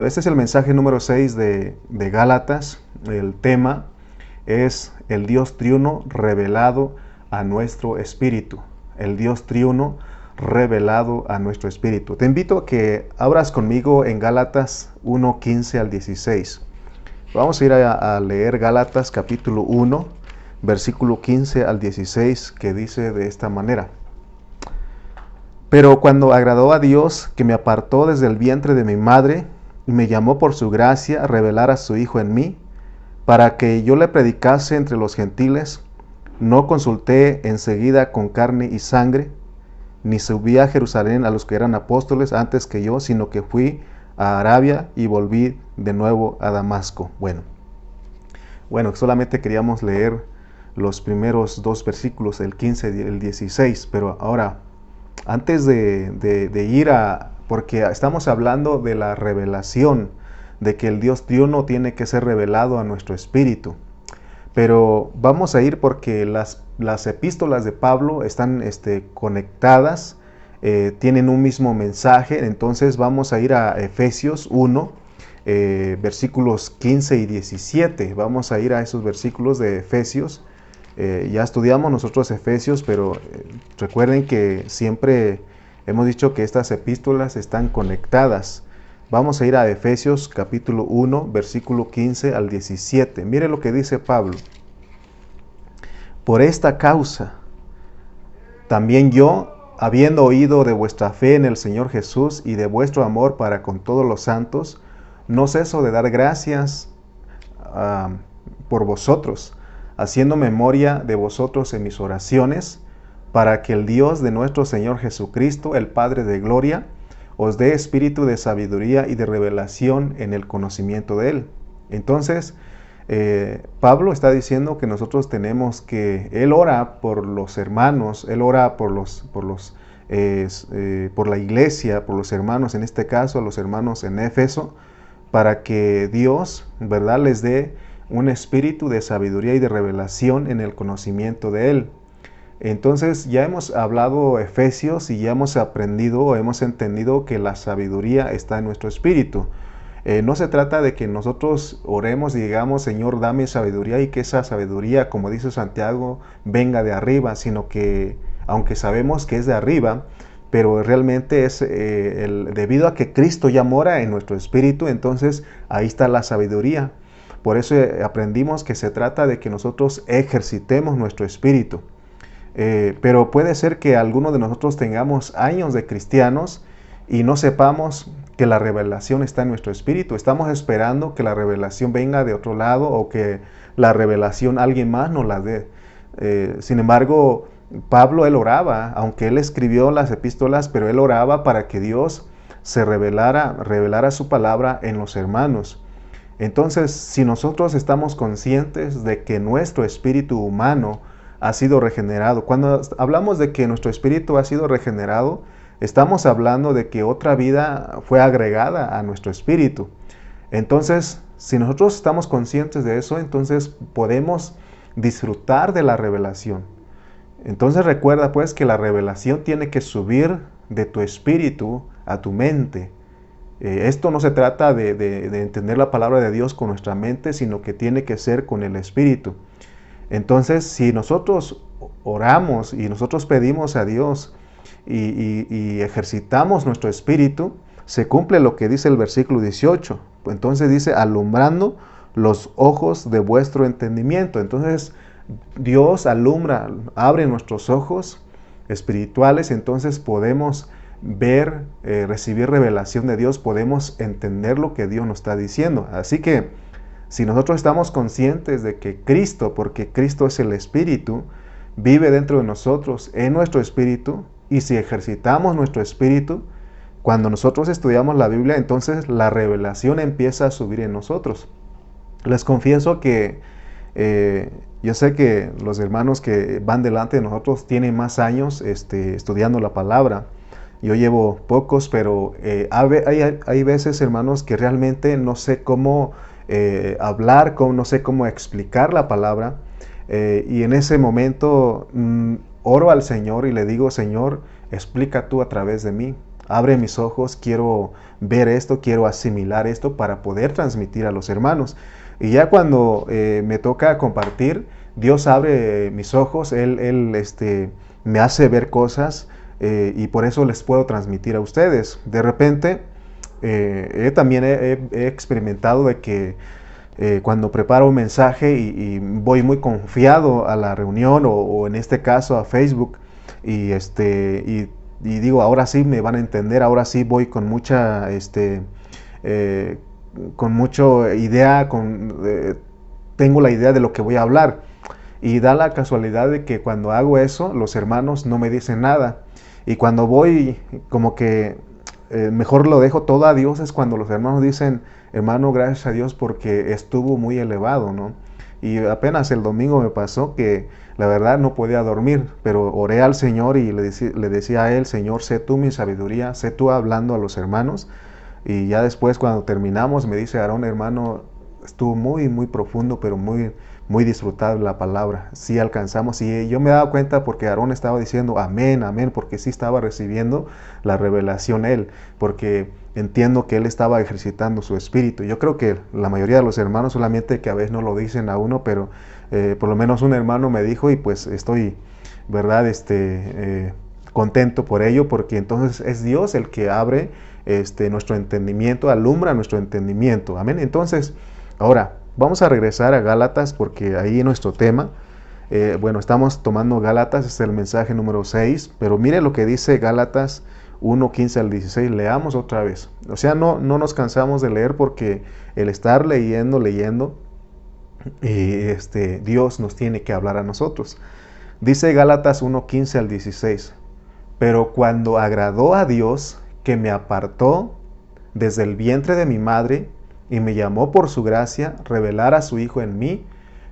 Este es el mensaje número 6 de Gálatas. El tema es el Dios triuno revelado a nuestro espíritu. El Dios triuno revelado a nuestro espíritu. Te invito a que abras conmigo en Gálatas 1:15 al 16. Vamos a ir a leer Gálatas capítulo 1, versículo 15 al 16, que dice de esta manera. Pero cuando agradó a Dios, que me apartó desde el vientre de mi madre, y me llamó por su gracia a revelar a su Hijo en mí, para que yo le predicase entre los gentiles, no consulté enseguida con carne y sangre, ni subí a Jerusalén a los que eran apóstoles antes que yo, sino que fui a Arabia y volví de nuevo a Damasco. Bueno, solamente queríamos leer los primeros dos versículos, el 15 y el 16, pero ahora, antes de ir porque estamos hablando de la revelación, de que el Dios triuno tiene que ser revelado a nuestro espíritu. Pero vamos a ir porque las epístolas de Pablo están conectadas, tienen un mismo mensaje. Entonces vamos a ir a Efesios 1, versículos 15 y 17. Vamos a ir a esos versículos de Efesios. Ya estudiamos nosotros Efesios, pero recuerden que siempre hemos dicho que estas epístolas están conectadas. Vamos a ir a Efesios capítulo 1, versículo 15 al 17. Mire lo que dice Pablo. Por esta causa, también yo, habiendo oído de vuestra fe en el Señor Jesús y de vuestro amor para con todos los santos, no ceso de dar gracias por vosotros, haciendo memoria de vosotros en mis oraciones, para que el Dios de nuestro Señor Jesucristo, el Padre de gloria, os dé espíritu de sabiduría y de revelación en el conocimiento de Él. Entonces, Pablo está diciendo que nosotros tenemos que, él ora por los hermanos, él ora por la iglesia, por los hermanos, en este caso, los hermanos en Éfeso, para que Dios, ¿verdad?, les dé un espíritu de sabiduría y de revelación en el conocimiento de Él. Entonces ya hemos hablado Efesios y ya hemos aprendido o hemos entendido que la sabiduría está en nuestro espíritu. No se trata de que nosotros oremos y digamos, Señor, dame sabiduría, y que esa sabiduría, como dice Santiago, venga de arriba, sino que, aunque sabemos que es de arriba, pero realmente es debido a que Cristo ya mora en nuestro espíritu, entonces ahí está la sabiduría. Por eso aprendimos que se trata de que nosotros ejercitemos nuestro espíritu. Pero puede ser que algunos de nosotros tengamos años de cristianos y no sepamos que la revelación está en nuestro espíritu. Estamos esperando que la revelación venga de otro lado o que la revelación alguien más nos la dé. Sin embargo, Pablo, él oraba, aunque él escribió las epístolas, pero él oraba para que Dios se revelara su palabra en los hermanos. Entonces, si nosotros estamos conscientes de que nuestro espíritu humano ha sido regenerado, cuando hablamos de que nuestro espíritu ha sido regenerado, estamos hablando de que otra vida fue agregada a nuestro espíritu. Entonces, si nosotros estamos conscientes de eso, entonces podemos disfrutar de la revelación. Entonces recuerda pues que la revelación tiene que subir de tu espíritu a tu mente. Esto no se trata de entender la palabra de Dios con nuestra mente, sino que tiene que ser con el espíritu. Entonces, si nosotros oramos y nosotros pedimos a Dios y ejercitamos nuestro espíritu, se cumple lo que dice el versículo 18. Entonces dice, alumbrando los ojos de vuestro entendimiento. Entonces, Dios alumbra, abre nuestros ojos espirituales, entonces podemos ver, recibir revelación de Dios, podemos entender lo que Dios nos está diciendo. Así que, si nosotros estamos conscientes de que Cristo, porque Cristo es el Espíritu, vive dentro de nosotros, en nuestro espíritu, y si ejercitamos nuestro espíritu, cuando nosotros estudiamos la Biblia, entonces la revelación empieza a subir en nosotros. Les confieso que yo sé que los hermanos que van delante de nosotros tienen más años estudiando la palabra. Yo llevo pocos, pero hay veces, hermanos, que realmente no sé cómo hablar, no sé cómo explicar la palabra, y en ese momento oro al Señor y le digo, Señor, explica tú a través de mí. abre mis ojos, quiero ver esto, quiero asimilar esto para poder transmitir a los hermanos. Y ya cuando me toca compartir, Dios abre mis ojos, Él me hace ver cosas y por eso les puedo transmitir a ustedes. De repente, también he experimentado de que cuando preparo un mensaje y voy muy confiado a la reunión o en este caso a Facebook y digo, ahora sí me van a entender, ahora sí voy con mucha con mucha idea, tengo la idea de lo que voy a hablar. Y da la casualidad de que cuando hago eso, los hermanos no me dicen nada. Y cuando voy, como que mejor lo dejo todo a Dios, es cuando los hermanos dicen, hermano, gracias a Dios porque estuvo muy elevado, ¿no? Y apenas el domingo me pasó que la verdad no podía dormir, pero oré al Señor y le decía a Él, Señor, sé tú mi sabiduría, sé tú hablando a los hermanos. Y ya después cuando terminamos me dice Aarón, hermano, estuvo muy, muy profundo, pero muy, muy disfrutable la palabra. Sí alcanzamos. Y yo me daba cuenta porque Aarón estaba diciendo amén, amén, porque sí estaba recibiendo la revelación él, porque entiendo que él estaba ejercitando su espíritu. Yo creo que la mayoría de los hermanos, solamente que a veces no lo dicen a uno, pero por lo menos un hermano me dijo y pues estoy, ¿verdad? Contento por ello, porque entonces es Dios el que abre nuestro entendimiento, alumbra nuestro entendimiento. Amén. Entonces, ahora vamos a regresar a Gálatas porque ahí nuestro tema, bueno, estamos tomando Gálatas, es el mensaje número 6, pero mire lo que dice Gálatas 1, 15 al 16, leamos otra vez. O sea, no nos cansamos de leer porque el estar leyendo, Dios nos tiene que hablar a nosotros. Dice Gálatas 1, 15 al 16, pero cuando agradó a Dios, que me apartó desde el vientre de mi madre y me llamó por su gracia, revelar a su Hijo en mí,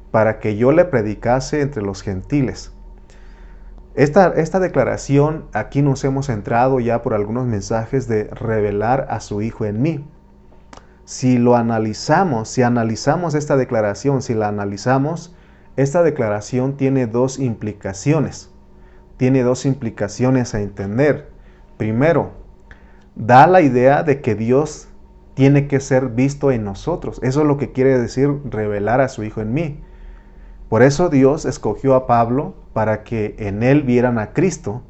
para que yo le predicase entre los gentiles. Esta declaración, aquí nos hemos centrado ya por algunos mensajes de revelar a su Hijo en mí. Si lo analizamos, si analizamos esta declaración, si la analizamos, esta declaración tiene dos implicaciones. Tiene dos implicaciones a entender. Primero, da la idea de que Dios tiene que ser visto en nosotros. Eso es lo que quiere decir revelar a su Hijo en mí. Por eso Dios escogió a Pablo para que en él vieran a Cristo,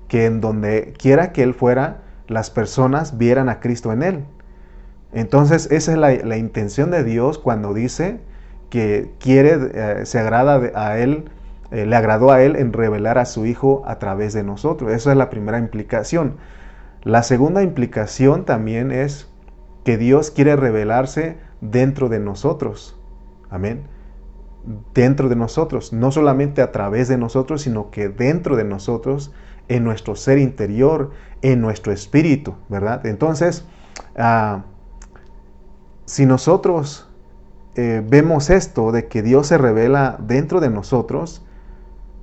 que en donde quiera que él fuera, las personas vieran a Cristo en él. Entonces esa es la intención de Dios cuando dice que se agrada a él, le agradó a él en revelar a su Hijo a través de nosotros. Esa es la primera implicación. La segunda implicación también es que Dios quiere revelarse dentro de nosotros. Amén. Dentro de nosotros, no solamente a través de nosotros, sino que dentro de nosotros, en nuestro ser interior, en nuestro espíritu, ¿verdad? Entonces, si nosotros vemos esto de que Dios se revela dentro de nosotros,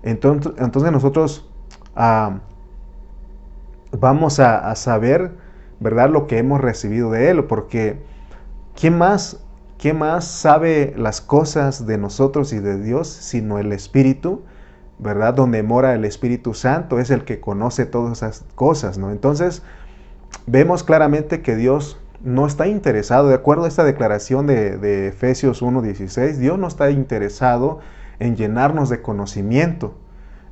entonces nosotros vamos a saber, ¿verdad?, lo que hemos recibido de Él, porque ¿quién más sabe las cosas de nosotros y de Dios sino el Espíritu, ¿verdad? Donde mora el Espíritu Santo es el que conoce todas esas cosas, ¿no? Entonces, vemos claramente que Dios no está interesado, de acuerdo a esta declaración de Efesios 1:16, Dios no está interesado en llenarnos de conocimiento.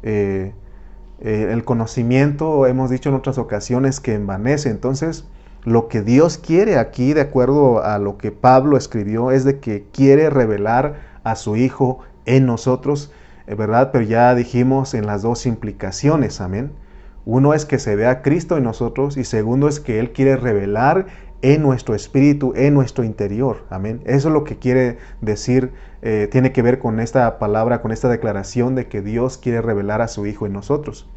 El conocimiento, hemos dicho en otras ocasiones, que envanece. Entonces, lo que Dios quiere aquí, de acuerdo a lo que Pablo escribió, es de que quiere revelar a su Hijo en nosotros, ¿verdad? Pero ya dijimos en las dos implicaciones, amén. Uno es que se vea a Cristo en nosotros y segundo es que Él quiere revelar en nuestro espíritu, en nuestro interior, amén. Eso es lo que quiere decir, tiene que ver con esta palabra, con esta declaración de que Dios quiere revelar a su Hijo en nosotros.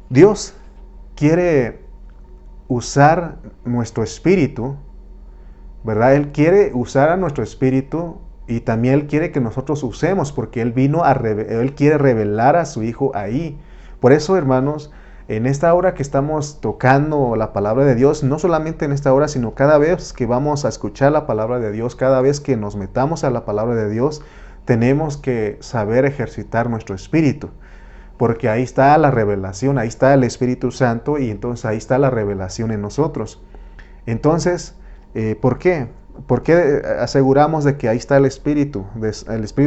Dios quiere usar nuestro espíritu, ¿verdad? Él quiere usar a nuestro espíritu y también Él quiere que nosotros usemos, porque Él Él quiere revelar a su Hijo ahí. Por eso, hermanos, en esta hora que estamos tocando la palabra de Dios, no solamente en esta hora, sino cada vez que vamos a escuchar la palabra de Dios, cada vez que nos metamos a la palabra de Dios, tenemos que saber ejercitar nuestro espíritu. porque ahí está la revelación, ahí está el Espíritu Santo y entonces ahí está la revelación en nosotros. Entonces, ¿por qué? ¿Por qué aseguramos de que ahí está el Espíritu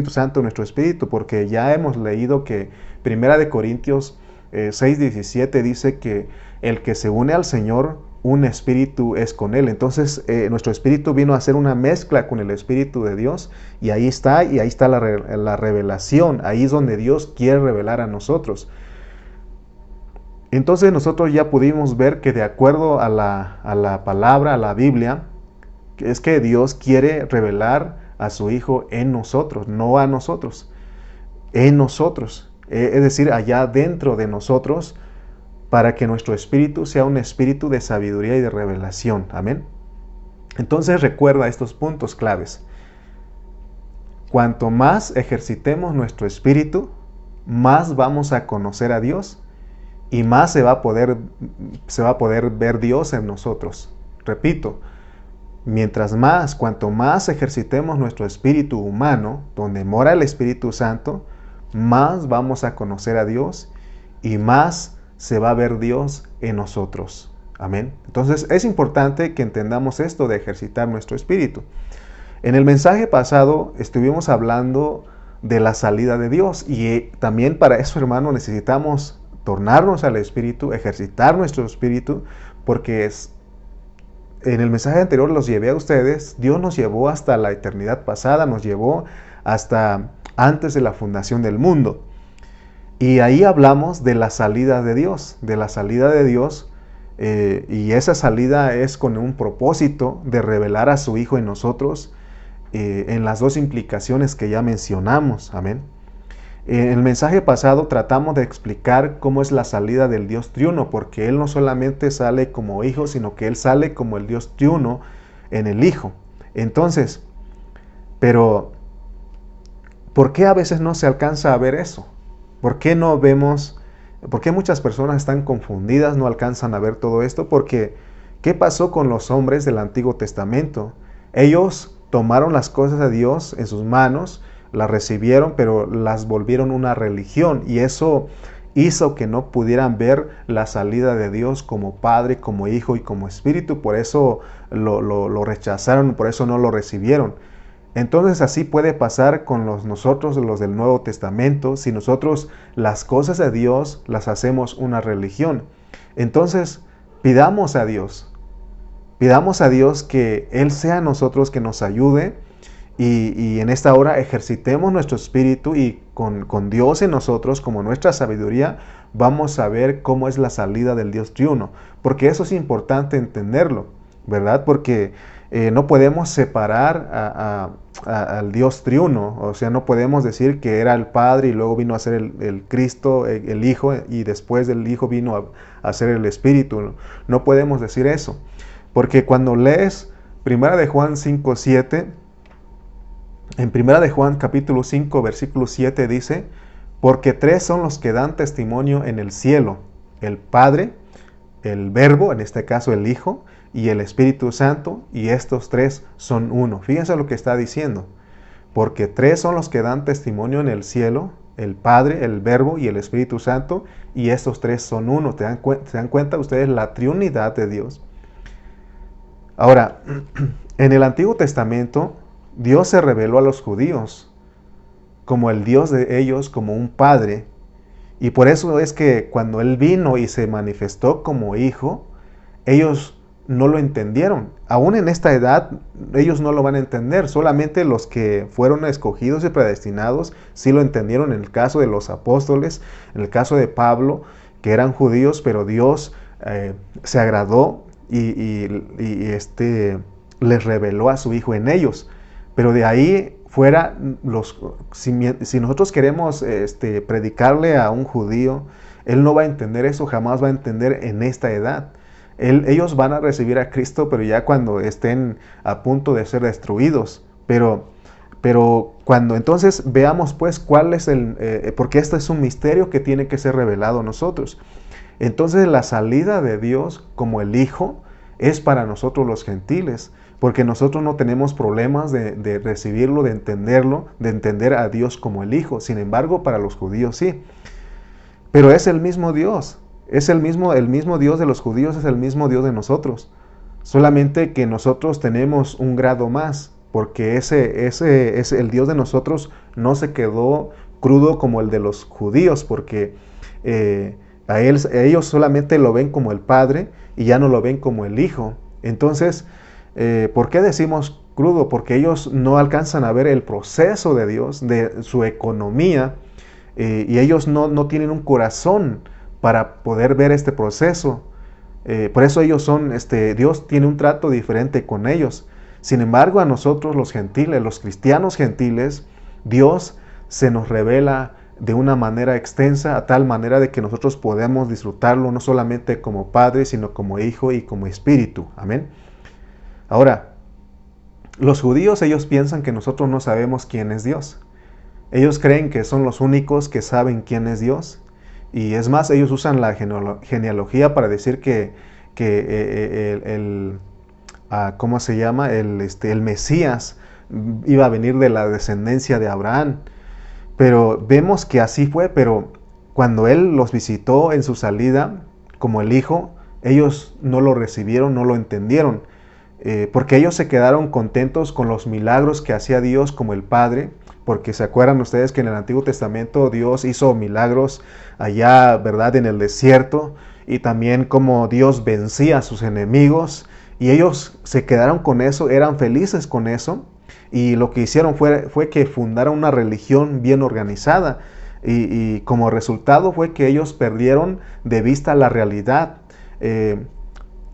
Santo en nuestro espíritu? Porque ya hemos leído que 1 Corintios 6:17 dice que el que se une al Señor, un espíritu es con Él. Entonces, nuestro espíritu vino a hacer una mezcla con el Espíritu de Dios y ahí está la revelación. Ahí es donde Dios quiere revelar a nosotros. Entonces nosotros ya pudimos ver que de acuerdo a la palabra, a la Biblia, es que Dios quiere revelar a su Hijo en nosotros, no a nosotros, en nosotros. Es decir, allá dentro de nosotros, para que nuestro espíritu sea un espíritu de sabiduría y de revelación. Amén. Entonces recuerda estos puntos claves. Cuanto más ejercitemos nuestro espíritu, más vamos a conocer a Dios y más se va a poder ver Dios en nosotros. Repito, cuanto más ejercitemos nuestro espíritu humano, donde mora el Espíritu Santo, más vamos a conocer a Dios y más se va a ver Dios en nosotros. Amén. Entonces es importante que entendamos esto de ejercitar nuestro espíritu. En el mensaje pasado estuvimos hablando de la salida de Dios y también para eso, hermano, necesitamos tornarnos al Espíritu, ejercitar nuestro espíritu, porque en el mensaje anterior los llevé a ustedes, Dios nos llevó hasta la eternidad pasada, nos llevó hasta antes de la fundación del mundo. Y ahí hablamos de la salida de Dios, y esa salida es con un propósito de revelar a su Hijo en nosotros, en las dos implicaciones que ya mencionamos. Amén. En el mensaje pasado tratamos de explicar cómo es la salida del Dios triuno, porque Él no solamente sale como Hijo, sino que Él sale como el Dios triuno en el Hijo. Entonces, pero ¿por qué a veces no se alcanza a ver eso? ¿Por qué no vemos? ¿Por qué muchas personas están confundidas, no alcanzan a ver todo esto? Porque, ¿qué pasó con los hombres del Antiguo Testamento? Ellos tomaron las cosas de Dios en sus manos, las recibieron, pero las volvieron una religión, y eso hizo que no pudieran ver la salida de Dios como Padre, como Hijo y como Espíritu. Por eso lo rechazaron, por eso no lo recibieron. Entonces así puede pasar con nosotros, los del Nuevo Testamento, si nosotros las cosas de Dios las hacemos una religión. Entonces pidamos a Dios que Él sea nosotros, que nos ayude, y en esta hora ejercitemos nuestro espíritu, y con Dios en nosotros como nuestra sabiduría vamos a ver cómo es la salida del Dios triuno, porque eso es importante entenderlo, ¿verdad? Porque no podemos separar al Dios triuno, o sea, no podemos decir que era el Padre y luego vino a ser el Cristo, el Hijo, y después del Hijo vino a ser el Espíritu. No podemos decir eso, porque cuando lees 1 de Juan 5:7, en 1 de Juan capítulo 5, versículo 7 dice: porque tres son los que dan testimonio en el cielo, el Padre, el Verbo, en este caso el Hijo, y el Espíritu Santo, y estos tres son uno. Fíjense lo que está diciendo. Porque tres son los que dan testimonio en el cielo, el Padre, el Verbo y el Espíritu Santo, y estos tres son uno. ¿Se dan cuenta ustedes la triunidad de Dios? Ahora, en el Antiguo Testamento, Dios se reveló a los judíos como el Dios de ellos, como un Padre, y por eso es que cuando Él vino y se manifestó como Hijo, ellos no lo entendieron. Aún en esta edad, ellos no lo van a entender. Solamente los que fueron escogidos y predestinados sí lo entendieron. En el caso de los apóstoles, en el caso de Pablo, que eran judíos, pero Dios se agradó y les reveló a su Hijo en ellos. Pero de ahí fuera, si nosotros queremos predicarle a un judío, él no va a entender eso, jamás va a entender en esta edad. Ellos van a recibir a Cristo, pero ya cuando estén a punto de ser destruidos. Pero cuando entonces veamos pues cuál es porque este es un misterio que tiene que ser revelado a nosotros. Entonces la salida de Dios como el Hijo es para nosotros los gentiles, porque nosotros no tenemos problemas de recibirlo, de entenderlo, de entender a Dios como el Hijo. Sin embargo, para los judíos sí. pero es el mismo Dios, es el mismo Dios de los judíos, es el mismo Dios de nosotros. Solamente que nosotros tenemos un grado más, porque el Dios de nosotros no se quedó crudo como el de los judíos, porque a ellos solamente lo ven como el Padre y ya no lo ven como el Hijo. Entonces, ¿por qué decimos crudo? Porque ellos no alcanzan a ver el proceso de Dios, de su economía, y ellos no tienen un corazón para poder ver este proceso. Por eso ellos Dios tiene un trato diferente con ellos. Sin embargo, a nosotros los gentiles, los cristianos gentiles, Dios se nos revela de una manera extensa, a tal manera de que nosotros podemos disfrutarlo no solamente como Padre, sino como Hijo y como Espíritu. Amén. Ahora, los judíos, ellos piensan que nosotros no sabemos quién es Dios. Ellos creen que son los únicos que saben quién es Dios. Y es más, ellos usan la genealogía para decir que ¿cómo se llama? El Mesías iba a venir de la descendencia de Abraham. Pero vemos que así fue, pero cuando Él los visitó en su salida como el Hijo, ellos no lo recibieron, no lo entendieron, porque ellos se quedaron contentos con los milagros que hacía Dios como el Padre, porque se acuerdan ustedes que en el Antiguo Testamento Dios hizo milagros allá, ¿verdad?, en el desierto, y también como Dios vencía a sus enemigos, y ellos se quedaron con eso, eran felices con eso, y lo que hicieron fue que fundaron una religión bien organizada, y como resultado fue que ellos perdieron de vista la realidad,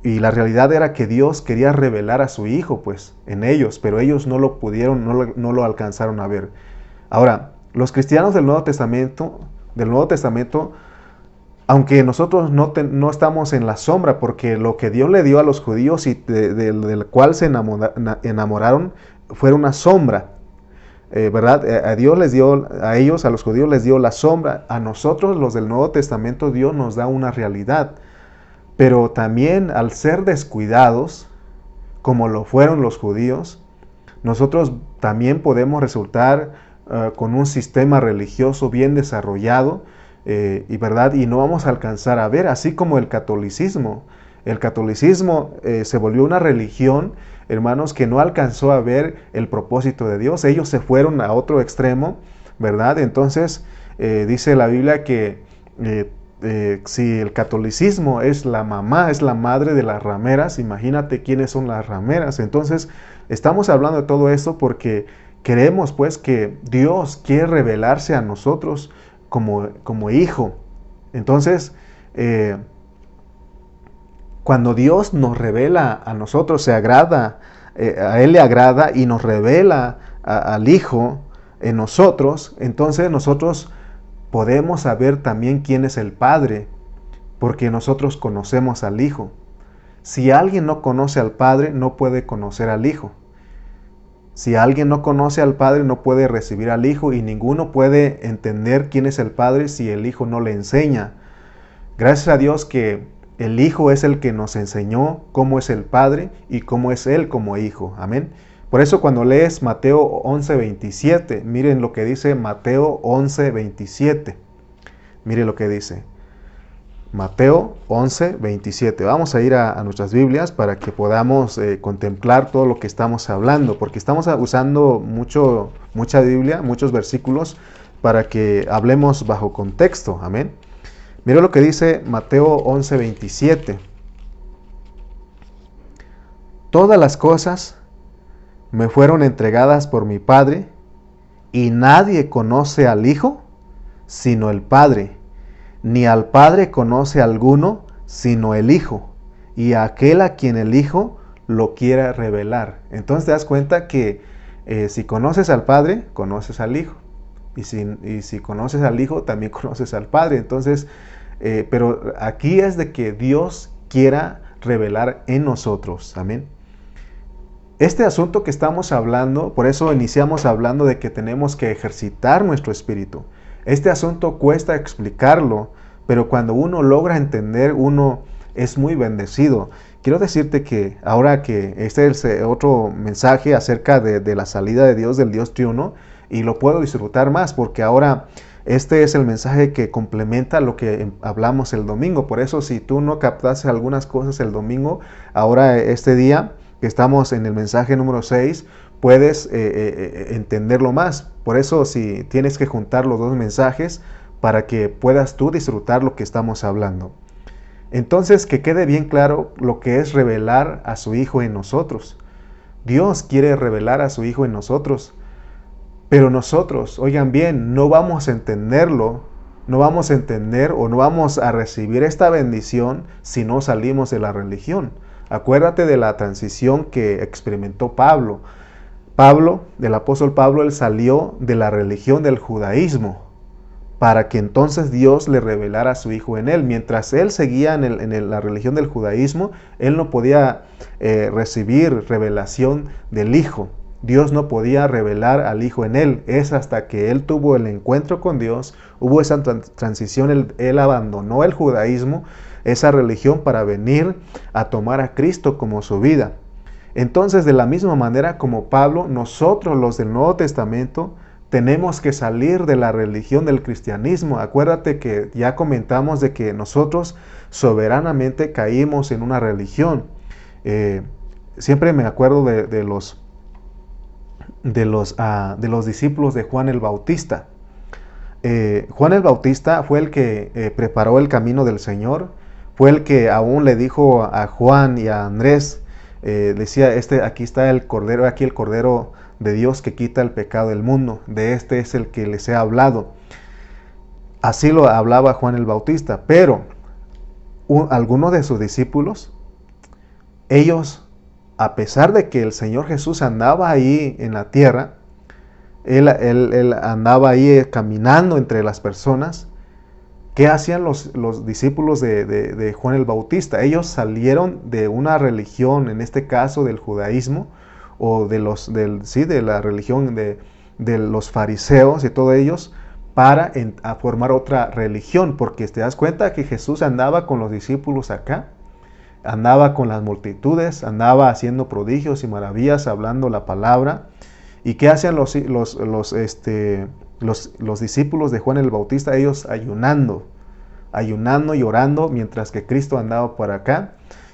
y la realidad era que Dios quería revelar a su Hijo, pues, en ellos, pero ellos no lo pudieron, no lo alcanzaron a ver. Ahora, los cristianos del Nuevo Testamento, aunque nosotros no estamos en la sombra, porque lo que Dios le dio a los judíos y del cual se enamoraron, fue una sombra, ¿verdad? A Dios les dio, a ellos, a los judíos les dio la sombra. A nosotros, los del Nuevo Testamento, Dios nos da una realidad. Pero también al ser descuidados, como lo fueron los judíos, nosotros también podemos resultar con un sistema religioso bien desarrollado, ¿verdad? Y no vamos a alcanzar a ver, así como el catolicismo. El catolicismo se volvió una religión, hermanos, que no alcanzó a ver el propósito de Dios. Ellos se fueron a otro extremo, ¿verdad? Entonces, dice la Biblia que si el catolicismo es la mamá, es la madre de las rameras, imagínate quiénes son las rameras. Entonces, estamos hablando de todo esto porque queremos, pues, que Dios quiere revelarse a nosotros como Hijo. Entonces, cuando Dios nos revela a nosotros, a Él le agrada y nos revela al Hijo en nosotros, entonces nosotros podemos saber también quién es el Padre, porque nosotros conocemos al Hijo. Si alguien no conoce al Padre, no puede conocer al Hijo. Si alguien no conoce al Padre, no puede recibir al Hijo, y ninguno puede entender quién es el Padre si el Hijo no le enseña. Gracias a Dios que el Hijo es el que nos enseñó cómo es el Padre y cómo es Él como Hijo. Amén. Por eso cuando lees Mateo 11:27, miren lo que dice Mateo 11:27. Miren lo que dice. Mateo 11:27. Vamos a ir a nuestras Biblias para que podamos contemplar todo lo que estamos hablando, porque estamos usando mucha Biblia, muchos versículos, para que hablemos bajo contexto. Amén. Miren lo que dice Mateo 11:27. Todas las cosas me fueron entregadas por mi Padre, y nadie conoce al Hijo sino el Padre, ni al Padre conoce alguno sino el Hijo, y a aquel a quien el Hijo lo quiera revelar. Entonces te das cuenta que si conoces al Padre, conoces al Hijo, y si conoces al Hijo, también conoces al Padre. Entonces, pero aquí es de que Dios quiera revelar en nosotros. Amén. Este asunto que estamos hablando, por eso iniciamos hablando de que tenemos que ejercitar nuestro espíritu. Este asunto cuesta explicarlo, pero cuando uno logra entender, uno es muy bendecido. Quiero decirte que ahora que este es otro mensaje acerca de la salida de Dios, del Dios triuno, y lo puedo disfrutar más, porque ahora Este es el mensaje que complementa lo que hablamos el domingo. Por eso, si tú no captaste algunas cosas el domingo, ahora este día que estamos en el mensaje número 6, puedes entenderlo más. Por eso, si tienes que juntar los dos mensajes para que puedas tú disfrutar lo que estamos hablando. Entonces, que quede bien claro lo que es revelar a su Hijo en nosotros. Dios quiere revelar a su Hijo en nosotros. Pero nosotros, oigan bien, no vamos a entenderlo, no vamos a entender o no vamos a recibir esta bendición si no salimos de la religión. Acuérdate de la transición que experimentó Pablo. El apóstol Pablo, él salió de la religión del judaísmo para que entonces Dios le revelara a su Hijo en él. Mientras él seguía en la religión del judaísmo, él no podía recibir revelación del Hijo. Dios no podía revelar al Hijo en él. Es hasta que él tuvo el encuentro con Dios, hubo esa transición, él abandonó el judaísmo, esa religión, para venir a tomar a Cristo como su vida. Entonces, de la misma manera como Pablo, nosotros los del Nuevo Testamento tenemos que salir de la religión del cristianismo. Acuérdate que ya comentamos de que nosotros soberanamente caímos en una religión. Siempre me acuerdo de los discípulos de Juan el Bautista. Juan el Bautista fue el que preparó el camino del Señor, fue el que aún le dijo a Juan y a Andrés, decía, aquí está el Cordero, aquí el Cordero de Dios que quita el pecado del mundo, de este es el que les he hablado. Así lo hablaba Juan el Bautista, pero algunos de sus discípulos, ellos, a pesar de que el Señor Jesús andaba ahí en la tierra, él andaba ahí caminando entre las personas, ¿qué hacían los discípulos de Juan el Bautista? Ellos salieron de una religión, en este caso del judaísmo, o de la religión de los fariseos y todos ellos, para a formar otra religión, porque te das cuenta que Jesús andaba con los discípulos acá, andaba con las multitudes, andaba haciendo prodigios y maravillas, hablando la palabra. ¿Y qué hacían los discípulos de Juan el Bautista? Ellos ayunando y orando, mientras que Cristo andaba por acá.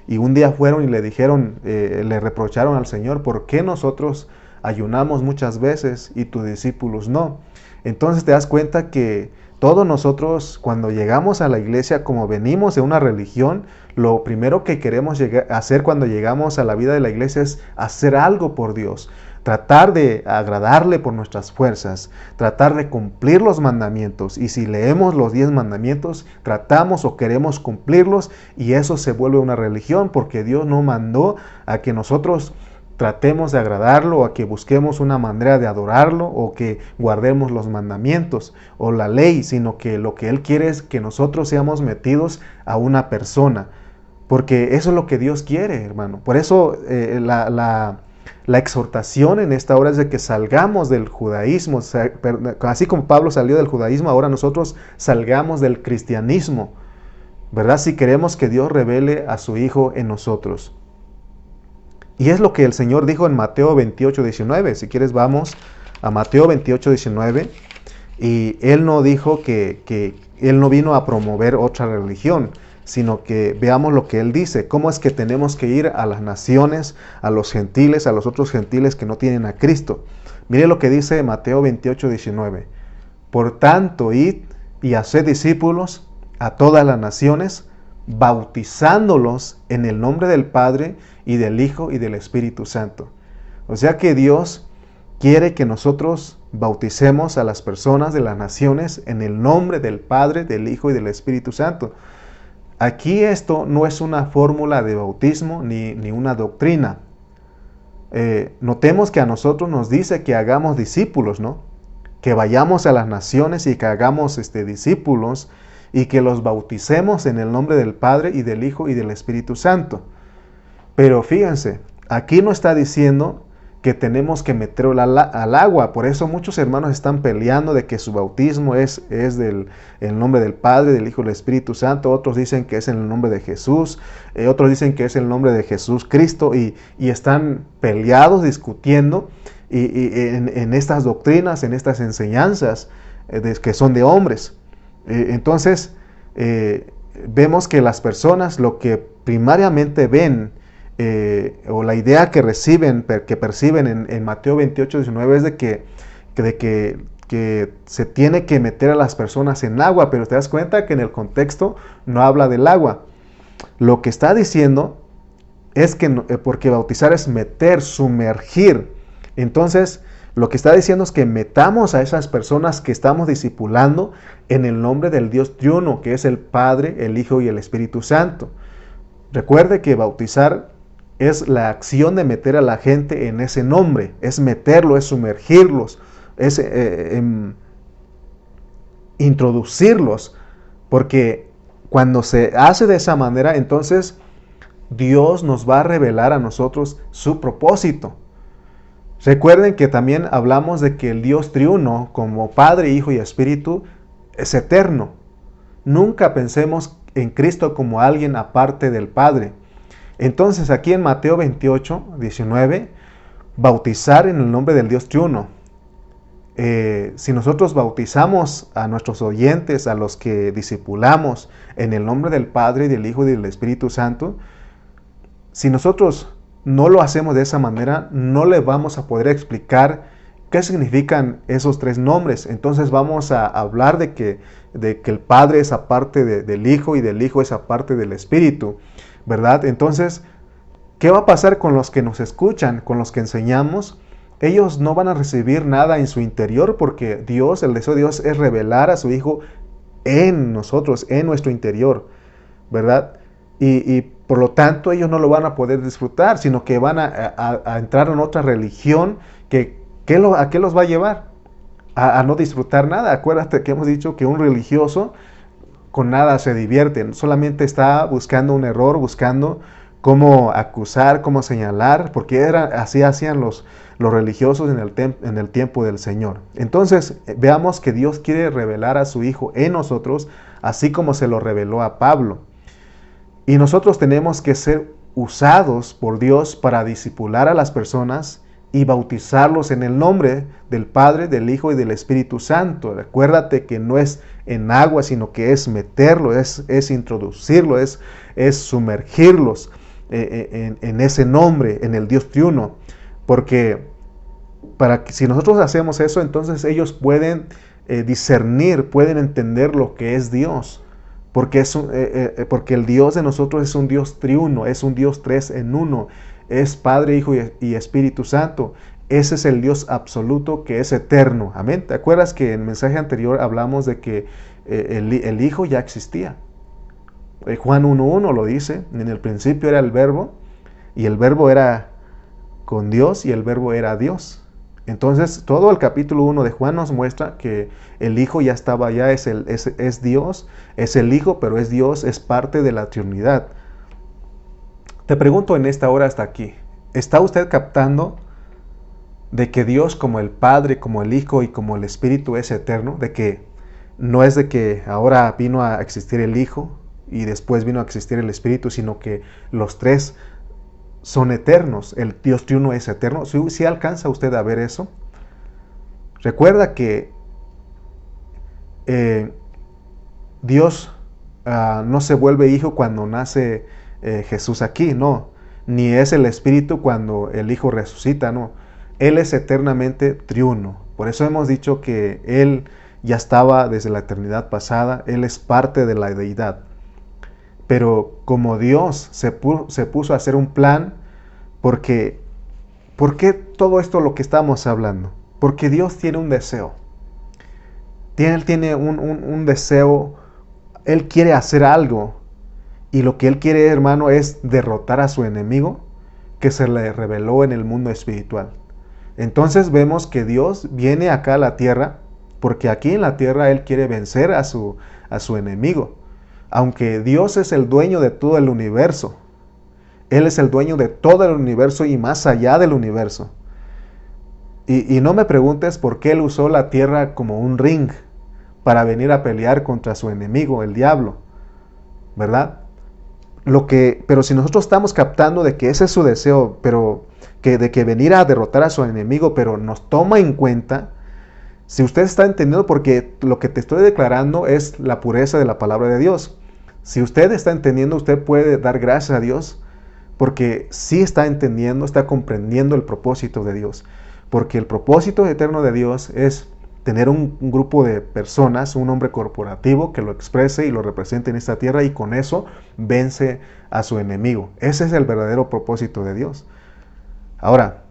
Y un día fueron y le dijeron, le reprocharon al Señor, ¿por qué nosotros ayunamos muchas veces y tus discípulos no? Entonces te das cuenta que todos nosotros, cuando llegamos a la iglesia, como venimos de una religión, lo primero que queremos hacer cuando llegamos a la vida de la iglesia es hacer algo por Dios. Tratar de agradarle por nuestras fuerzas, tratar de cumplir los mandamientos. Y si leemos los 10 mandamientos, tratamos o queremos cumplirlos, y eso se vuelve una religión, porque Dios no mandó a que nosotros tratemos de agradarlo, o a que busquemos una manera de adorarlo, o que guardemos los mandamientos o la ley, sino que lo que Él quiere es que nosotros seamos metidos a una persona, porque eso es lo que Dios quiere, hermano. Por eso la exhortación en esta hora es de que salgamos del judaísmo, así como Pablo salió del judaísmo, ahora nosotros salgamos del cristianismo, ¿verdad? Si queremos que Dios revele a su Hijo en nosotros. Y es lo que el Señor dijo en Mateo 28, 19. Si quieres vamos a Mateo 28, 19. Y Él no dijo que Él no vino a promover otra religión, sino que veamos lo que Él dice. ¿Cómo es que tenemos que ir a las naciones, a los gentiles, a los otros gentiles que no tienen a Cristo? Mire lo que dice Mateo 28, 19. Por tanto, id y haced discípulos a todas las naciones, bautizándolos en el nombre del Padre y del Hijo y del Espíritu Santo. O sea que Dios quiere que nosotros bauticemos a las personas de las naciones en el nombre del Padre, del Hijo y del Espíritu Santo. Aquí esto no es una fórmula de bautismo ni una doctrina. Notemos que a nosotros nos dice que hagamos discípulos, ¿no? Que vayamos a las naciones y que hagamos discípulos y que los bauticemos en el nombre del Padre y del Hijo y del Espíritu Santo. Pero fíjense, aquí no está diciendo que tenemos que meterlo al agua. Por eso muchos hermanos están peleando de que su bautismo es en el nombre del Padre, del Hijo y del Espíritu Santo. Otros dicen que es en el nombre de Jesús. Otros dicen que es en el nombre de Jesús Cristo. Y están peleados, discutiendo en estas doctrinas, en estas enseñanzas. que son de hombres. Entonces, vemos que las personas lo que primariamente ven, o la idea que reciben, que perciben en Mateo 28, 19 es de que se tiene que meter a las personas en agua, pero te das cuenta que en el contexto no habla del agua. Lo que está diciendo es que porque bautizar es meter, sumergir. Entonces, lo que está diciendo es que metamos a esas personas que estamos discipulando en el nombre del Dios triuno, que es el Padre, el Hijo y el Espíritu Santo. Recuerde que bautizar es la acción de meter a la gente en ese nombre, es meterlo, es sumergirlos, es introducirlos, porque cuando se hace de esa manera, entonces Dios nos va a revelar a nosotros su propósito. Recuerden que también hablamos de que el Dios triuno, como Padre, Hijo y Espíritu, es eterno. Nunca pensemos en Cristo como alguien aparte del Padre. Entonces aquí en Mateo 28, 19, bautizar en el nombre del Dios triuno. Si nosotros bautizamos a nuestros oyentes, a los que discipulamos en el nombre del Padre, del Hijo y del Espíritu Santo, si nosotros no lo hacemos de esa manera, no le vamos a poder explicar qué significan esos tres nombres. Entonces vamos a hablar de que el Padre es aparte del Hijo y del Hijo es aparte del Espíritu, ¿verdad? Entonces, ¿qué va a pasar con los que nos escuchan, con los que enseñamos? Ellos no van a recibir nada en su interior porque Dios, el deseo de Dios es revelar a su Hijo en nosotros, en nuestro interior, ¿verdad? Y por lo tanto ellos no lo van a poder disfrutar, sino que van a entrar en otra religión ¿a qué los va a llevar? A no disfrutar nada. Acuérdate que hemos dicho que un religioso con nada se divierte, solamente está buscando un error, buscando cómo acusar, cómo señalar, porque así hacían los religiosos en el tiempo del Señor. Entonces veamos que Dios quiere revelar a su Hijo en nosotros, así como se lo reveló a Pablo. Y nosotros tenemos que ser usados por Dios para discipular a las personas y bautizarlos en el nombre del Padre, del Hijo y del Espíritu Santo. Recuérdate que no es en agua, sino que es meterlo, es introducirlo, es sumergirlos en ese nombre, en el Dios triuno. Porque si nosotros hacemos eso, entonces ellos pueden discernir, pueden entender lo que es Dios. Porque el Dios de nosotros es un Dios triuno, es un Dios tres en uno, es Padre, Hijo y Espíritu Santo. Ese es el Dios absoluto que es eterno. Amén. ¿Te acuerdas que en el mensaje anterior hablamos de que el Hijo ya existía? Juan 1.1 lo dice, en el principio era el Verbo, y el Verbo era con Dios, y el Verbo era Dios. Entonces, todo el capítulo 1 de Juan nos muestra que el Hijo ya estaba allá, es Dios, es el Hijo, pero es Dios, es parte de la Trinidad. Te pregunto en esta hora hasta aquí, ¿está usted captando de que Dios como el Padre, como el Hijo y como el Espíritu es eterno? De que no es de que ahora vino a existir el Hijo y después vino a existir el Espíritu, sino que los tres son eternos, el Dios triuno es eterno. ¿Sí alcanza usted a ver eso? Recuerda que Dios no se vuelve hijo cuando nace Jesús aquí, no. Ni es el Espíritu cuando el Hijo resucita, no. Él es eternamente triuno. Por eso hemos dicho que Él ya estaba desde la eternidad pasada, Él es parte de la deidad. Pero como Dios se puso a hacer un plan, ¿por qué todo esto lo que estamos hablando? Porque Dios tiene un deseo. Él tiene un deseo, Él quiere hacer algo. Y lo que Él quiere, hermano, es derrotar a su enemigo que se le reveló en el mundo espiritual. Entonces vemos que Dios viene acá a la tierra, porque aquí en la tierra Él quiere vencer a su enemigo. Aunque Dios es el dueño de todo el universo, Él es el dueño de todo el universo y más allá del universo. Y no me preguntes por qué Él usó la tierra como un ring para venir a pelear contra su enemigo, el diablo, ¿verdad? Pero si nosotros estamos captando de que ese es su deseo, de que venir a derrotar a su enemigo, pero nos toma en cuenta Si usted está entendiendo, porque lo que te estoy declarando es la pureza de la palabra de Dios. Si usted está entendiendo, usted puede dar gracias a Dios porque sí está entendiendo, está comprendiendo el propósito de Dios. Porque el propósito eterno de Dios es tener un grupo de personas, un hombre corporativo que lo exprese y lo represente en esta tierra y con eso vence a su enemigo. Ese es el verdadero propósito de Dios. Ahora,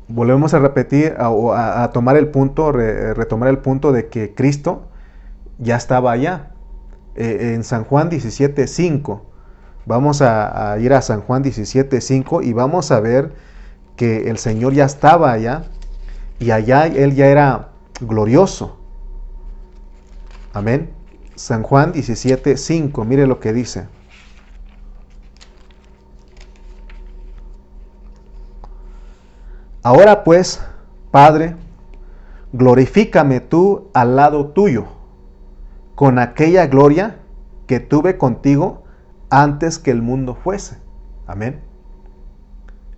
volvemos a repetir, a tomar el punto, retomar el punto de que Cristo ya estaba allá. En San Juan 17:5, vamos a ir a San Juan 17:5 y vamos a ver que el Señor ya estaba allá y allá Él ya era glorioso. Amén. San Juan 17:5, mire lo que dice. Ahora pues, Padre, glorifícame tú al lado tuyo, con aquella gloria que tuve contigo antes que el mundo fuese. Amén.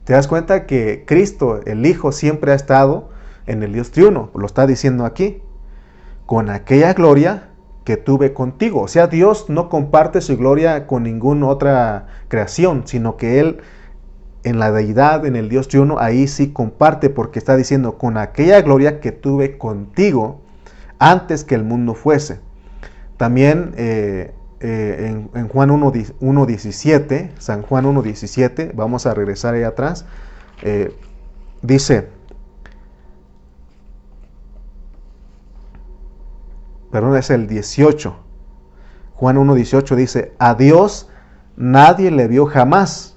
¿Te das cuenta que Cristo, el Hijo, siempre ha estado en el Dios triuno? Lo está diciendo aquí. Con aquella gloria que tuve contigo. O sea, Dios no comparte su gloria con ninguna otra creación, sino que Él, en la deidad, en el Dios triuno, ahí sí comparte, porque está diciendo, con aquella gloria que tuve contigo antes que el mundo fuese. También en Juan 1:17, San Juan 1:17, vamos a regresar ahí atrás, dice, perdón, es el 18, Juan 1:18 dice, a Dios nadie le vio jamás,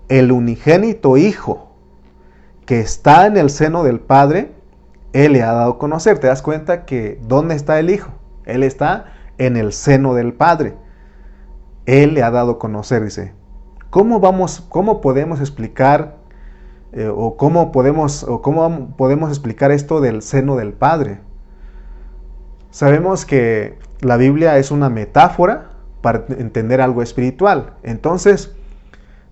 el unigénito Hijo que está en el seno del Padre, Él le ha dado a conocer. ¿Te das cuenta que dónde está el Hijo? Él está en el seno del Padre. Él le ha dado a conocer, dice. ¿Cómo podemos explicar cómo podemos explicar esto del seno del Padre? Sabemos que la Biblia es una metáfora para entender algo espiritual. Entonces,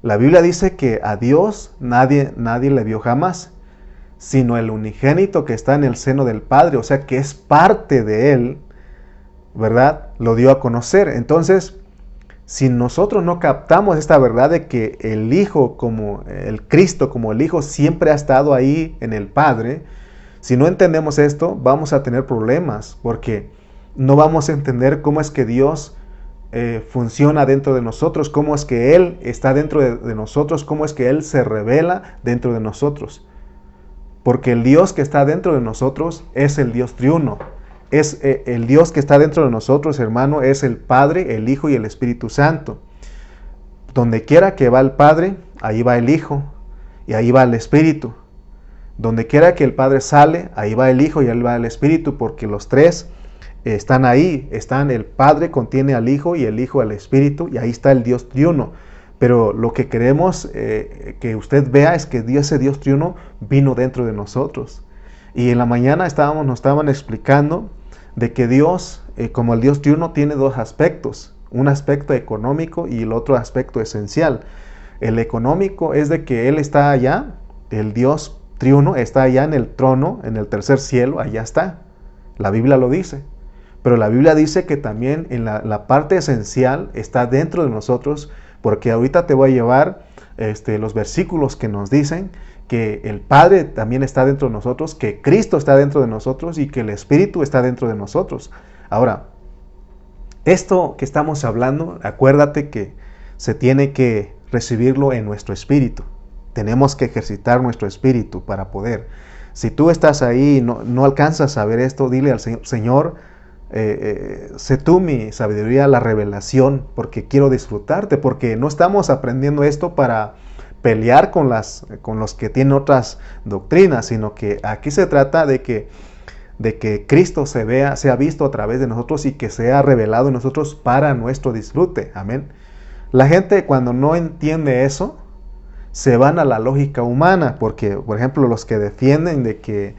la Biblia dice que a Dios nadie le vio jamás, sino el unigénito que está en el seno del Padre, o sea que es parte de Él, ¿verdad? Lo dio a conocer. Entonces, si nosotros no captamos esta verdad de que el Hijo, como el Cristo, como el Hijo, siempre ha estado ahí en el Padre, si no entendemos esto, vamos a tener problemas, porque no vamos a entender cómo es que Dios funciona dentro de nosotros, cómo es que Él está dentro de nosotros, cómo es que Él se revela dentro de nosotros. Porque el Dios que está dentro de nosotros es el Dios triuno. Es el Dios que está dentro de nosotros, hermano, es el Padre, el Hijo y el Espíritu Santo. Donde quiera que va el Padre, ahí va el Hijo y ahí va el Espíritu. Donde quiera que el Padre sale, ahí va el Hijo y ahí va el Espíritu, porque los tres están ahí. El Padre contiene al Hijo y el Hijo al Espíritu, y ahí está el Dios triuno. Pero lo que queremos que usted vea es que ese Dios triuno vino dentro de nosotros. Y en la mañana nos estaban explicando de que Dios, como el Dios triuno, tiene dos aspectos. Un aspecto económico y el otro aspecto esencial. El económico es de que Él está allá, el Dios triuno está allá en el trono, en el tercer cielo, allá está. La Biblia lo dice. Pero la Biblia dice que también en la parte esencial está dentro de nosotros, porque ahorita te voy a llevar los versículos que nos dicen que el Padre también está dentro de nosotros, que Cristo está dentro de nosotros y que el Espíritu está dentro de nosotros. Ahora, esto que estamos hablando, acuérdate que se tiene que recibirlo en nuestro espíritu. Tenemos que ejercitar nuestro espíritu para poder. Si tú estás ahí y no alcanzas a ver esto, dile al Señor, sé tú mi sabiduría, la revelación, porque quiero disfrutarte, porque no estamos aprendiendo esto para pelear con los que tienen otras doctrinas, sino que aquí se trata de que Cristo sea visto a través de nosotros y que sea revelado en nosotros para nuestro disfrute. Amén. La gente, cuando no entiende eso, se van a la lógica humana, porque, por ejemplo, los que defienden de que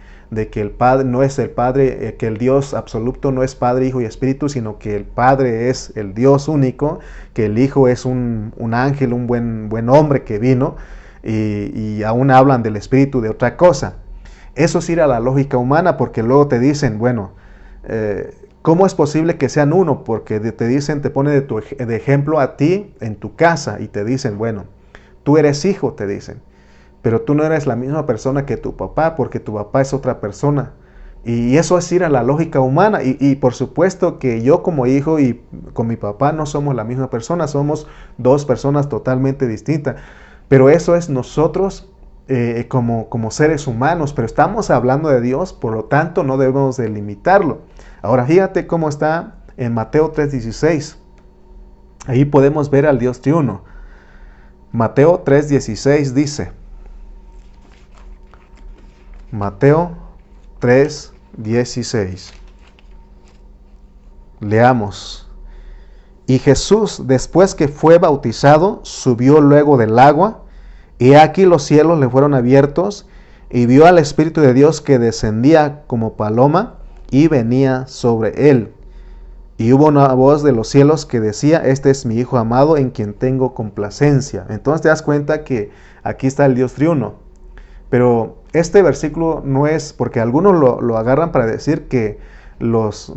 el Padre no es el Padre, que el Dios absoluto no es Padre, Hijo y Espíritu, sino que el Padre es el Dios único, que el Hijo es un ángel, un buen hombre que vino, y aún hablan del Espíritu de otra cosa. Eso es ir a la lógica humana, porque luego te dicen, bueno, ¿cómo es posible que sean uno? Porque te dicen, te pone de ejemplo a ti en tu casa y te dicen, bueno, tú eres hijo, te dicen, pero tú no eres la misma persona que tu papá, porque tu papá es otra persona. Y eso es ir a la lógica humana. Y por supuesto que yo como hijo y con mi papá no somos la misma persona, somos dos personas totalmente distintas. Pero eso es nosotros como seres humanos, pero estamos hablando de Dios, por lo tanto no debemos de limitarlo. Ahora fíjate cómo está en Mateo 3:16. Ahí podemos ver al Dios triuno. Mateo 3:16 dice, Mateo 3:16. Leamos. Y Jesús, después que fue bautizado, subió luego del agua, y aquí los cielos le fueron abiertos, y vio al Espíritu de Dios que descendía como paloma y venía sobre él. Y hubo una voz de los cielos que decía, este es mi Hijo amado en quien tengo complacencia. Entonces te das cuenta que aquí está el Dios triuno. Pero este versículo no es, porque algunos lo agarran para decir que los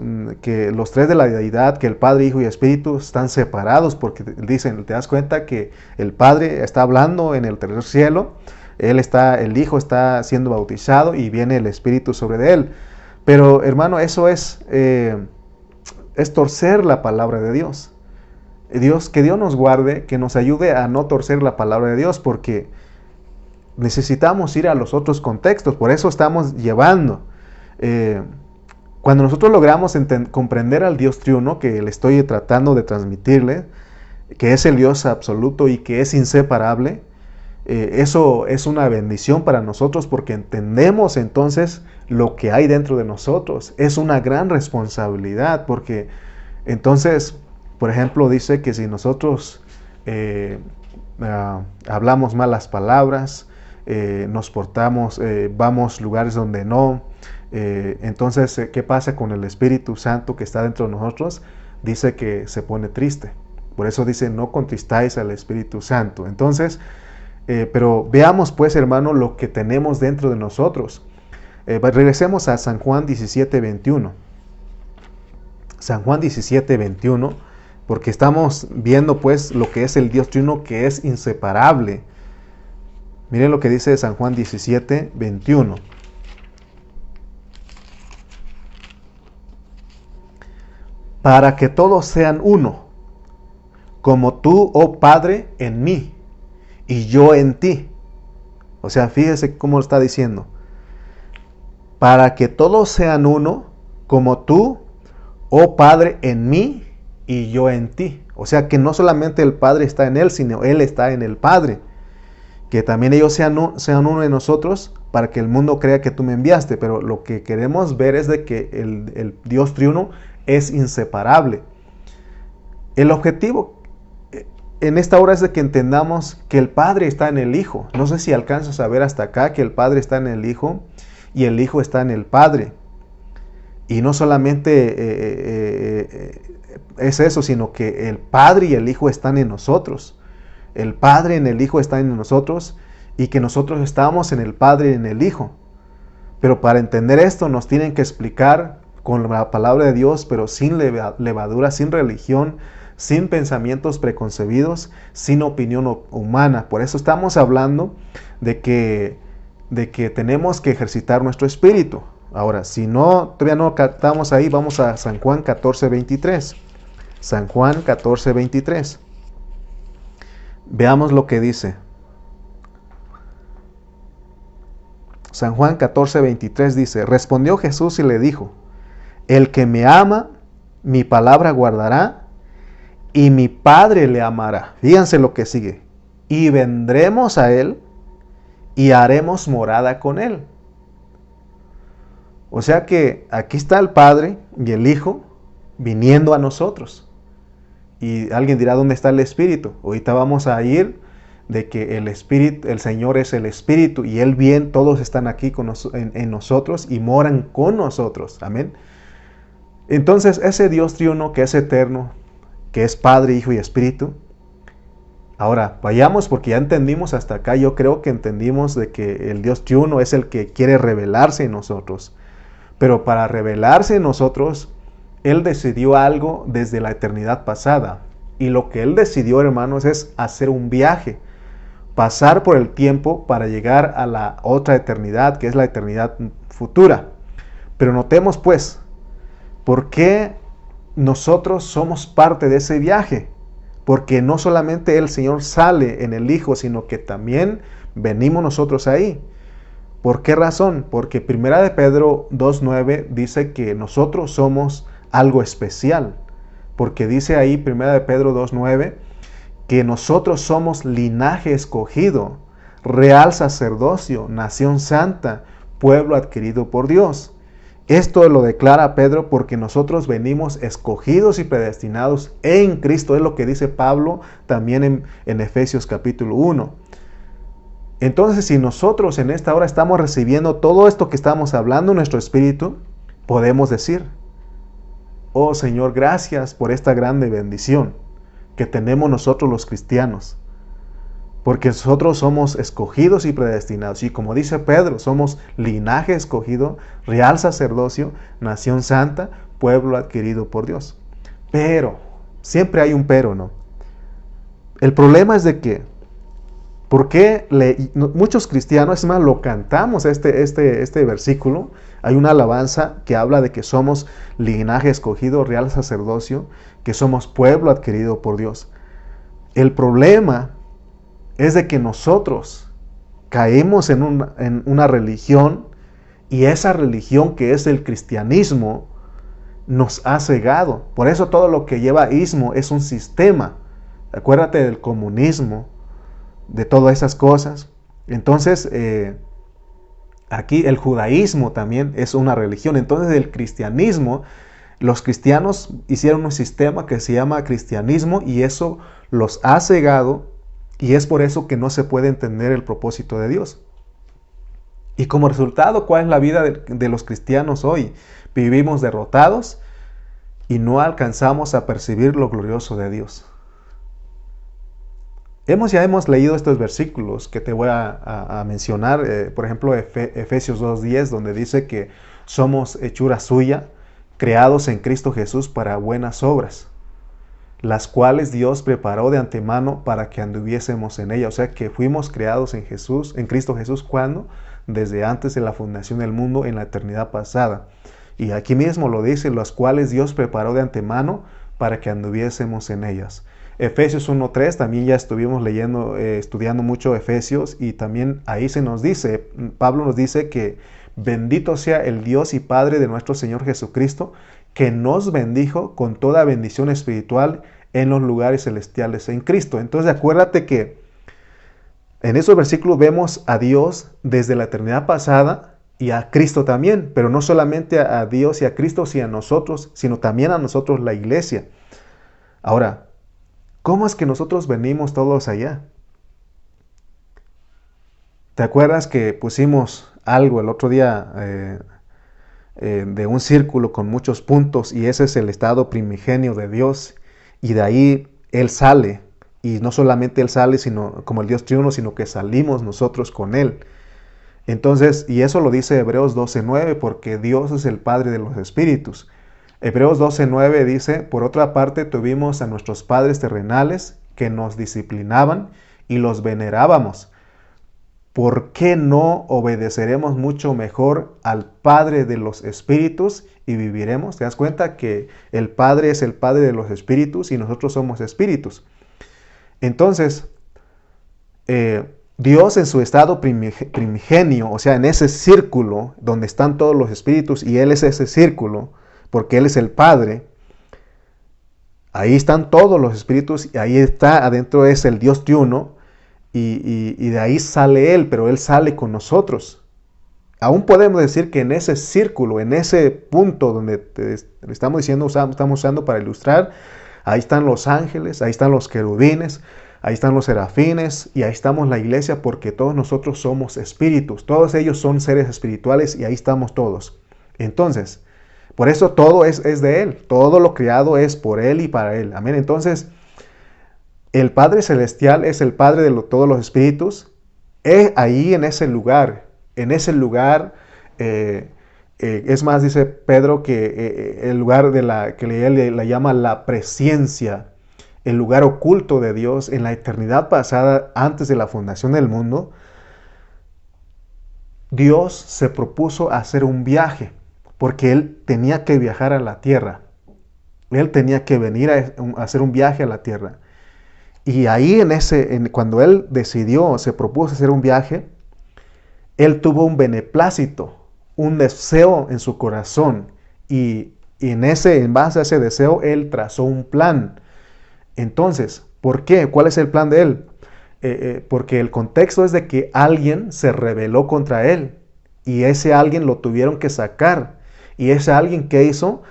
tres de la deidad, que el Padre, Hijo y Espíritu están separados, porque dicen, te das cuenta que el Padre está hablando en el tercer cielo, el Hijo está siendo bautizado y viene el Espíritu sobre él. Pero hermano, eso es torcer la palabra de Dios. Que Dios nos guarde, que nos ayude a no torcer la palabra de Dios, porque necesitamos ir a los otros contextos, por eso estamos llevando. Cuando nosotros logramos comprender al Dios triuno, que le estoy tratando de transmitirle, que es el Dios absoluto y que es inseparable, eso es una bendición para nosotros, porque entendemos entonces lo que hay dentro de nosotros. Es una gran responsabilidad, porque entonces, por ejemplo, dice que si nosotros hablamos malas palabras, nos portamos, vamos lugares donde no, entonces, ¿qué pasa con el Espíritu Santo que está dentro de nosotros? Dice que se pone triste. Por eso dice, no contristáis al Espíritu Santo. Entonces, pero veamos pues, hermano, lo que tenemos dentro de nosotros. Regresemos a San Juan 17:21. San Juan 17:21, porque estamos viendo pues lo que es el Dios triuno, que es inseparable. Miren lo que dice San Juan 17:21. Para que todos sean uno, como tú, oh Padre, en mí, y yo en ti. O sea, fíjese cómo lo está diciendo. Para que todos sean uno, como tú, oh Padre, en mí, y yo en ti. O sea, que no solamente el Padre está en él, sino él está en el Padre. Que también ellos sean uno de nosotros, para que el mundo crea que tú me enviaste. Pero lo que queremos ver es de que el Dios triuno es inseparable. El objetivo en esta hora es de que entendamos que el Padre está en el Hijo. No sé si alcanzas a ver hasta acá que el Padre está en el Hijo y el Hijo está en el Padre. Y no solamente es eso, sino que el Padre y el Hijo están en nosotros. El Padre en el Hijo están en nosotros, y que nosotros estamos en el Padre y en el Hijo. Pero para entender esto nos tienen que explicar con la palabra de Dios, pero sin levadura, sin religión, sin pensamientos preconcebidos, sin opinión humana. Por eso estamos hablando de que tenemos que ejercitar nuestro espíritu. Ahora, si no, todavía no captamos ahí, vamos a San Juan 14:23. San Juan 14:23. Veamos lo que dice. San Juan 14:23 dice, respondió Jesús y le dijo, el que me ama, mi palabra guardará, y mi Padre le amará. Fíjense lo que sigue. Y vendremos a él, y haremos morada con él. O sea que aquí está el Padre y el Hijo viniendo a nosotros. Y alguien dirá, ¿dónde está el Espíritu? Ahorita vamos a ir de que el Espíritu, el Señor es el Espíritu, y Él bien, todos están aquí en nosotros y moran con nosotros. Amén. Entonces, ese Dios triuno que es eterno, que es Padre, Hijo y Espíritu, Ahora, vayamos porque ya entendimos hasta acá, yo creo que entendimos de que el Dios triuno es el que quiere revelarse en nosotros. Pero para revelarse en nosotros, Él decidió algo desde la eternidad pasada. Y lo que Él decidió, hermanos, es hacer un viaje, pasar por el tiempo para llegar a la otra eternidad, que es la eternidad futura. Pero notemos pues, ¿por qué nosotros somos parte de ese viaje? Porque no solamente el Señor sale en el Hijo, sino que también venimos nosotros ahí. ¿Por qué razón? Porque 1 de Pedro 2.9 dice que nosotros somos algo especial. Porque dice ahí 1 de Pedro 2.9 que nosotros somos linaje escogido, real sacerdocio, nación santa, pueblo adquirido por Dios. Esto lo declara Pedro porque nosotros venimos escogidos y predestinados en Cristo. Es lo que dice Pablo también en Efesios capítulo 1. Entonces, si nosotros en esta hora estamos recibiendo todo esto que estamos hablando en nuestro espíritu, podemos decir, oh Señor, gracias por esta grande bendición que tenemos nosotros los cristianos. Porque nosotros somos escogidos y predestinados. Y como dice Pedro, somos linaje escogido, real sacerdocio, nación santa, pueblo adquirido por Dios. Pero, siempre hay un pero, ¿no? El problema es de que, ¿por qué muchos cristianos, es más, lo cantamos este versículo? Hay una alabanza que habla de que somos linaje escogido, real sacerdocio, que somos pueblo adquirido por Dios. El problema es de que nosotros caemos en una religión, y esa religión que es el cristianismo nos ha cegado. Por eso todo lo que lleva ismo es un sistema. Acuérdate del comunismo, de todas esas cosas. Entonces, aquí el judaísmo también es una religión. Entonces, el cristianismo, los cristianos hicieron un sistema que se llama cristianismo, y eso los ha cegado. Y es por eso que no se puede entender el propósito de Dios. Y como resultado, ¿cuál es la vida de los cristianos hoy? Vivimos derrotados y no alcanzamos a percibir lo glorioso de Dios. Ya hemos leído estos versículos que te voy a mencionar. Por ejemplo, Efesios 2.10, donde dice que somos hechura suya, creados en Cristo Jesús para buenas obras, las cuales Dios preparó de antemano para que anduviésemos en ella. O sea que fuimos creados en Jesús, en Cristo Jesús, ¿cuándo? Desde antes de la fundación del mundo, en la eternidad pasada. Y aquí mismo lo dice, las cuales Dios preparó de antemano para que anduviésemos en ellas. Efesios 1.3, también ya estuvimos leyendo, estudiando mucho Efesios, y también ahí se nos dice, Pablo nos dice que bendito sea el Dios y Padre de nuestro Señor Jesucristo, que nos bendijo con toda bendición espiritual en los lugares celestiales en Cristo. Entonces acuérdate que en esos versículos vemos a Dios desde la eternidad pasada y a Cristo también, pero no solamente a Dios y a Cristo, sino a nosotros, sino también a nosotros, la iglesia. Ahora, ¿cómo es que nosotros venimos todos allá? ¿Te acuerdas que pusimos algo el otro día de un círculo con muchos puntos, y ese es el estado primigenio de Dios, y de ahí Él sale, y no solamente Él sale sino como el Dios triuno, sino que salimos nosotros con Él? Entonces, y eso lo dice Hebreos 12.9, porque Dios es el Padre de los espíritus. Hebreos 12.9 dice, por otra parte tuvimos a nuestros padres terrenales que nos disciplinaban y los venerábamos. ¿Por qué no obedeceremos mucho mejor al Padre de los espíritus y viviremos? ¿Te das cuenta que el Padre es el Padre de los espíritus y nosotros somos espíritus? Entonces, Dios en su estado primigenio, o sea, en ese círculo donde están todos los espíritus, y Él es ese círculo, porque Él es el Padre, ahí están todos los espíritus, y ahí está, adentro es el Dios triuno, y de ahí sale Él, pero Él sale con nosotros. Aún podemos decir que en ese círculo, en ese punto donde estamos diciendo, estamos usando para ilustrar, ahí están los ángeles, ahí están los querubines, ahí están los serafines, y ahí estamos la iglesia, porque todos nosotros somos espíritus, todos ellos son seres espirituales, y ahí estamos todos. Entonces, por eso todo es de Él, todo lo creado es por Él y para Él. Amén. Entonces, El Padre Celestial es el Padre de todos los espíritus. Ahí en ese lugar, es más, dice Pedro que el lugar que él le llama la presencia, el lugar oculto de Dios en la eternidad pasada, antes de la fundación del mundo, Dios se propuso hacer un viaje, porque Él tenía que viajar a la tierra. Él tenía que venir a hacer un viaje a la tierra. Y ahí cuando Él decidió, se propuso hacer un viaje, Él tuvo un beneplácito, un deseo en su corazón. Y en base a ese deseo, Él trazó un plan. Entonces, ¿por qué? ¿Cuál es el plan de Él? Porque el contexto es de que alguien se rebeló contra Él. Y ese alguien lo tuvieron que sacar. Y ese alguien, ¿qué hizo?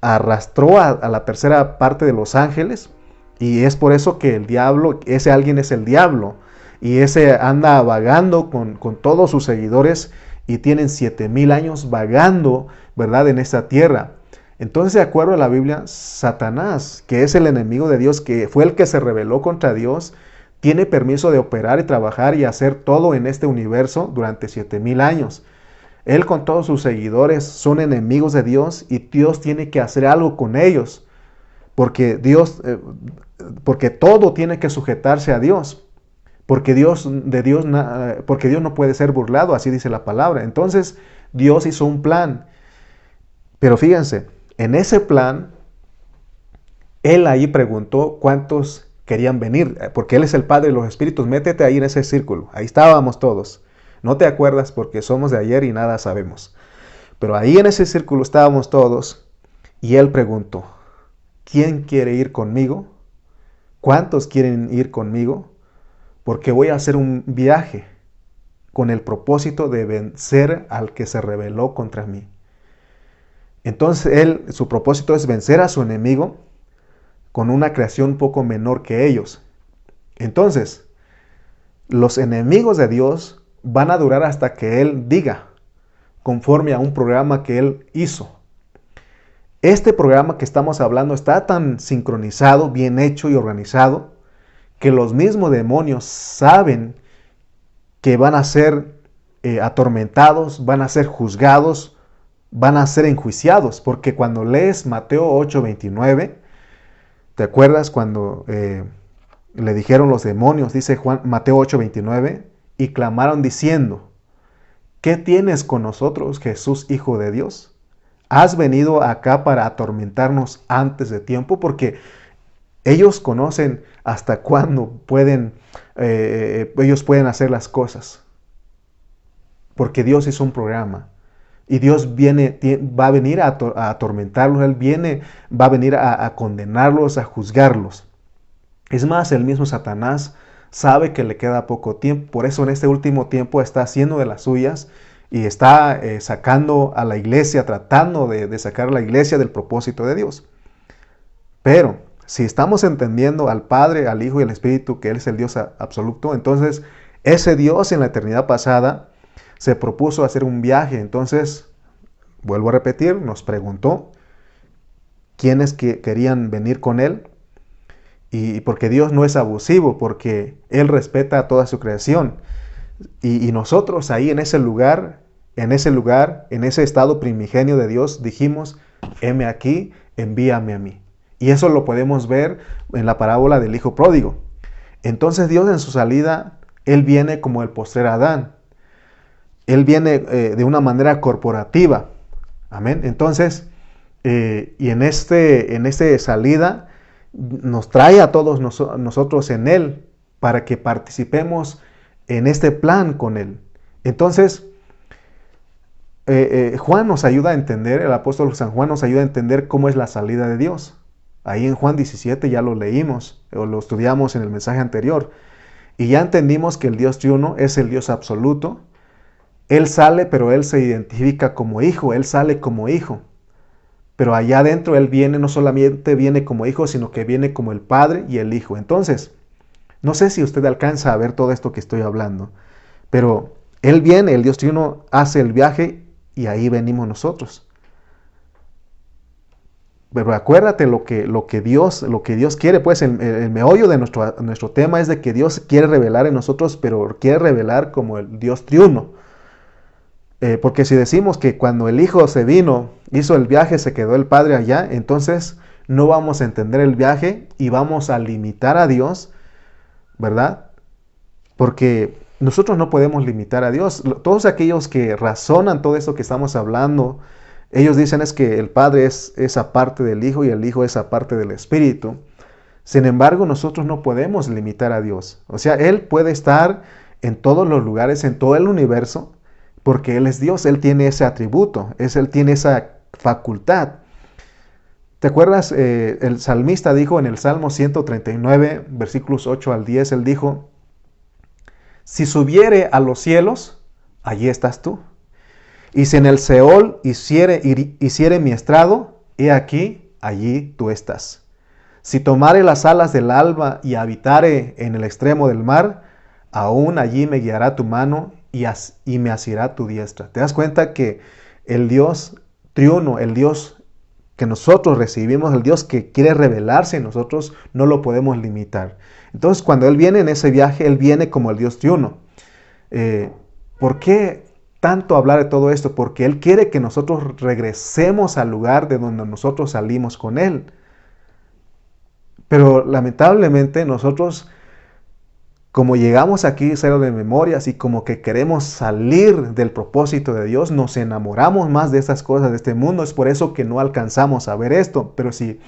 Arrastró a la tercera parte de los ángeles. Y es por eso que el diablo, ese alguien es el diablo. Y ese anda vagando con todos sus seguidores y tienen 7,000 años vagando, ¿verdad?, en esta tierra. Entonces, de acuerdo a la Biblia, Satanás, que es el enemigo de Dios, que fue el que se rebeló contra Dios, tiene permiso de operar y trabajar y hacer todo en este universo durante 7,000 años. Él con todos sus seguidores son enemigos de Dios y Dios tiene que hacer algo con ellos, porque porque todo tiene que sujetarse a Dios. Porque Dios no puede ser burlado, así dice la palabra. Entonces, Dios hizo un plan. Pero fíjense, en ese plan, Él ahí preguntó cuántos querían venir, porque Él es el Padre de los Espíritus. Métete ahí en ese círculo. Ahí estábamos todos. No te acuerdas porque somos de ayer y nada sabemos. Pero ahí en ese círculo estábamos todos y Él preguntó, ¿quién quiere ir conmigo? ¿Cuántos quieren ir conmigo? Porque voy a hacer un viaje con el propósito de vencer al que se rebeló contra mí. Entonces su propósito es vencer a su enemigo con una creación un poco menor que ellos. Entonces, los enemigos de Dios van a durar hasta que Él diga, conforme a un programa que Él hizo. Este programa que estamos hablando está tan sincronizado, bien hecho y organizado, que los mismos demonios saben que van a ser atormentados, van a ser juzgados, van a ser enjuiciados, porque cuando lees Mateo 8:29, ¿te acuerdas cuando le dijeron los demonios, dice Mateo 8:29, y clamaron diciendo, ¿qué tienes con nosotros, Jesús, Hijo de Dios? ¿Has venido acá para atormentarnos antes de tiempo? Porque ellos conocen hasta cuándo ellos pueden hacer las cosas. Porque Dios hizo un programa. Y Dios va a venir a atormentarlos. Él va a venir a condenarlos, a juzgarlos. Es más, el mismo Satanás sabe que le queda poco tiempo. Por eso en este último tiempo está haciendo de las suyas y está sacando a la iglesia, tratando de sacar a la iglesia del propósito de Dios. Pero si estamos entendiendo al Padre, al Hijo y al Espíritu, que Él es el Dios absoluto, entonces ese Dios en la eternidad pasada se propuso hacer un viaje. Entonces, vuelvo a repetir, nos preguntó quiénes querían venir con Él. Y porque Dios no es abusivo, porque Él respeta a toda su creación. Y nosotros ahí en ese lugar, en ese estado primigenio de Dios, dijimos, heme aquí, envíame a mí. Y eso lo podemos ver en la parábola del hijo pródigo. Entonces Dios en su salida, Él viene como el postrer Adán. Él viene de una manera corporativa. Amén. Entonces, y en esta salida, nos trae a todos nosotros en Él para que participemos en este plan con Él. Entonces, Juan nos ayuda a entender, el apóstol San Juan nos ayuda a entender cómo es la salida de Dios. Ahí en Juan 17 ya lo leímos, o lo estudiamos en el mensaje anterior, y ya entendimos que el Dios triuno es el Dios absoluto. Él sale, pero Él se identifica como hijo, Él sale como hijo. Pero allá adentro Él viene, no solamente viene como hijo, sino que viene como el Padre y el Hijo. Entonces, no sé si usted alcanza a ver todo esto que estoy hablando, pero Él viene, el Dios triuno hace el viaje y ahí venimos nosotros. Pero acuérdate lo que Dios quiere, pues el meollo de nuestro tema es de que Dios quiere revelar en nosotros, pero quiere revelar como el Dios triuno. Porque si decimos que cuando el Hijo se vino, hizo el viaje, se quedó el Padre allá, entonces no vamos a entender el viaje y vamos a limitar a Dios, ¿verdad? Porque nosotros no podemos limitar a Dios. Todos aquellos que razonan todo esto que estamos hablando, ellos dicen es que el Padre es esa parte del Hijo y el Hijo es esa parte del Espíritu. Sin embargo, nosotros no podemos limitar a Dios. O sea, Él puede estar en todos los lugares, en todo el universo, porque Él es Dios, Él tiene ese atributo, Él tiene esa facultad. ¿Te acuerdas? El salmista dijo en el Salmo 139, versículos 8 al 10, Él dijo, si subiere a los cielos, allí estás tú. Y si en el Seol hiciere mi estrado, he aquí, allí tú estás. Si tomare las alas del alba y habitare en el extremo del mar, aún allí me guiará tu mano y me asirá tu diestra. ¿Te das cuenta que el Dios triuno, el Dios que nosotros recibimos, el Dios que quiere revelarse en nosotros, no lo podemos limitar? Entonces, cuando Él viene en ese viaje, Él viene como el Dios triuno. ¿Por qué tanto hablar de todo esto? Porque Él quiere que nosotros regresemos al lugar de donde nosotros salimos con Él. Pero lamentablemente nosotros, como llegamos aquí cero de memorias y como que queremos salir del propósito de Dios, nos enamoramos más de estas cosas de este mundo. Es por eso que no alcanzamos a ver esto. Pero si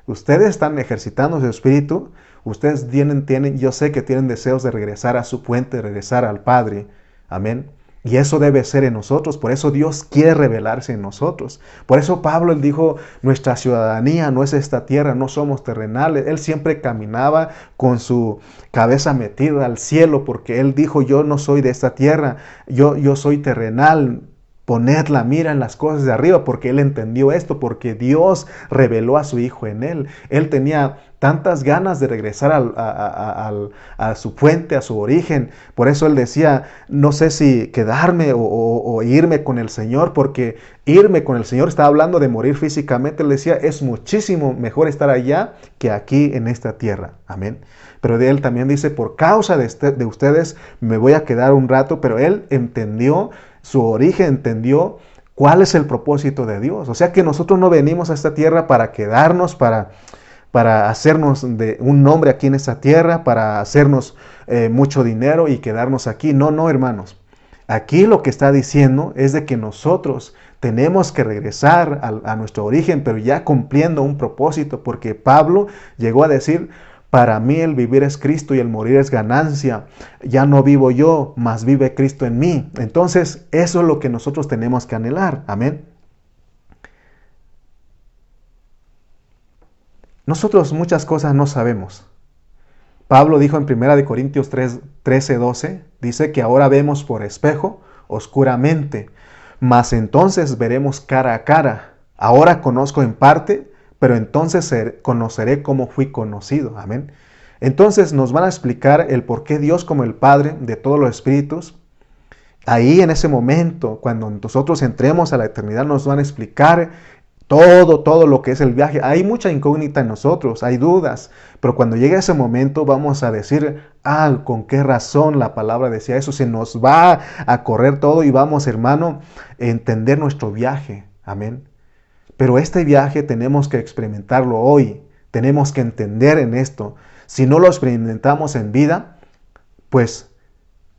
ustedes están ejercitando su espíritu, ustedes yo sé que tienen deseos de regresar a su fuente, de regresar al Padre. Amén. Y eso debe ser en nosotros. Por eso Dios quiere revelarse en nosotros. Por eso Pablo, él dijo, nuestra ciudadanía no es esta tierra, no somos terrenales. Él siempre caminaba con su cabeza metida al cielo, porque él dijo, yo no soy de esta tierra, yo soy terrenal. Poned la mira en las cosas de arriba, porque él entendió esto, porque Dios reveló a su Hijo en él. Él tenía tantas ganas de regresar a su fuente, a su origen. Por eso él decía, no sé si quedarme o irme con el Señor, porque irme con el Señor, estaba hablando de morir físicamente. Él decía, es muchísimo mejor estar allá que aquí en esta tierra. Amén. Pero de él también dice, por causa de ustedes me voy a quedar un rato, pero él entendió su origen, entendió cuál es el propósito de Dios. O sea que nosotros no venimos a esta tierra para quedarnos, para hacernos de un nombre aquí en esta tierra, para hacernos mucho dinero y quedarnos aquí. No, no, hermanos. Aquí lo que está diciendo es de que nosotros tenemos que regresar a nuestro origen, pero ya cumpliendo un propósito, porque Pablo llegó a decir, para mí el vivir es Cristo y el morir es ganancia. Ya no vivo yo, mas vive Cristo en mí. Entonces, eso es lo que nosotros tenemos que anhelar. Amén. Nosotros muchas cosas no sabemos. Pablo dijo en 1 Corintios 13:12, dice que ahora vemos por espejo, oscuramente, mas entonces veremos cara a cara. Ahora conozco en parte, pero entonces conoceré como fui conocido. Amén. Entonces nos van a explicar el por qué Dios, como el Padre de todos los espíritus, ahí en ese momento, cuando nosotros entremos a la eternidad, nos van a explicar todo lo que es el viaje. Hay mucha incógnita en nosotros, hay dudas, pero cuando llegue ese momento vamos a decir, ¿con qué razón la palabra decía eso? Se nos va a correr todo y vamos, hermano, a entender nuestro viaje. Amén. Pero este viaje tenemos que experimentarlo hoy, tenemos que entender en esto. Si no lo experimentamos en vida, pues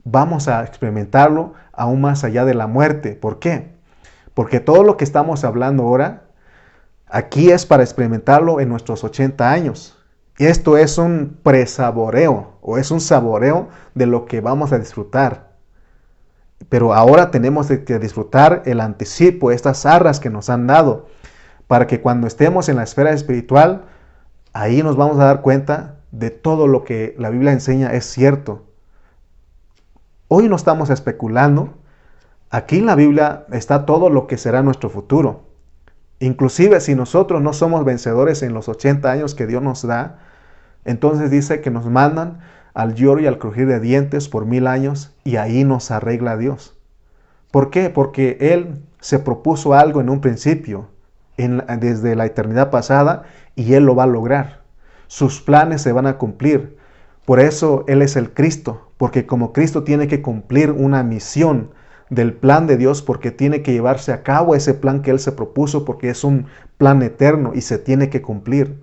vamos a experimentarlo aún más allá de la muerte. ¿Por qué? Porque todo lo que estamos hablando ahora, aquí es para experimentarlo en nuestros 80 años. Y esto es un presaboreo o es un saboreo de lo que vamos a disfrutar. Pero ahora tenemos que disfrutar el anticipo, estas arras que nos han dado, para que cuando estemos en la esfera espiritual, ahí nos vamos a dar cuenta de todo lo que la Biblia enseña es cierto. Hoy no estamos especulando. Aquí en la Biblia está todo lo que será nuestro futuro. Inclusive si nosotros no somos vencedores en los 80 años que Dios nos da, entonces dice que nos mandan al lloro y al crujir de dientes por 1000 años y ahí nos arregla Dios. ¿Por qué? Porque Él se propuso algo en un principio desde la eternidad pasada y Él lo va a lograr. Sus planes se van a cumplir. Por eso Él es el Cristo, porque como Cristo tiene que cumplir una misión del plan de Dios, porque tiene que llevarse a cabo ese plan que Él se propuso, porque es un plan eterno y se tiene que cumplir.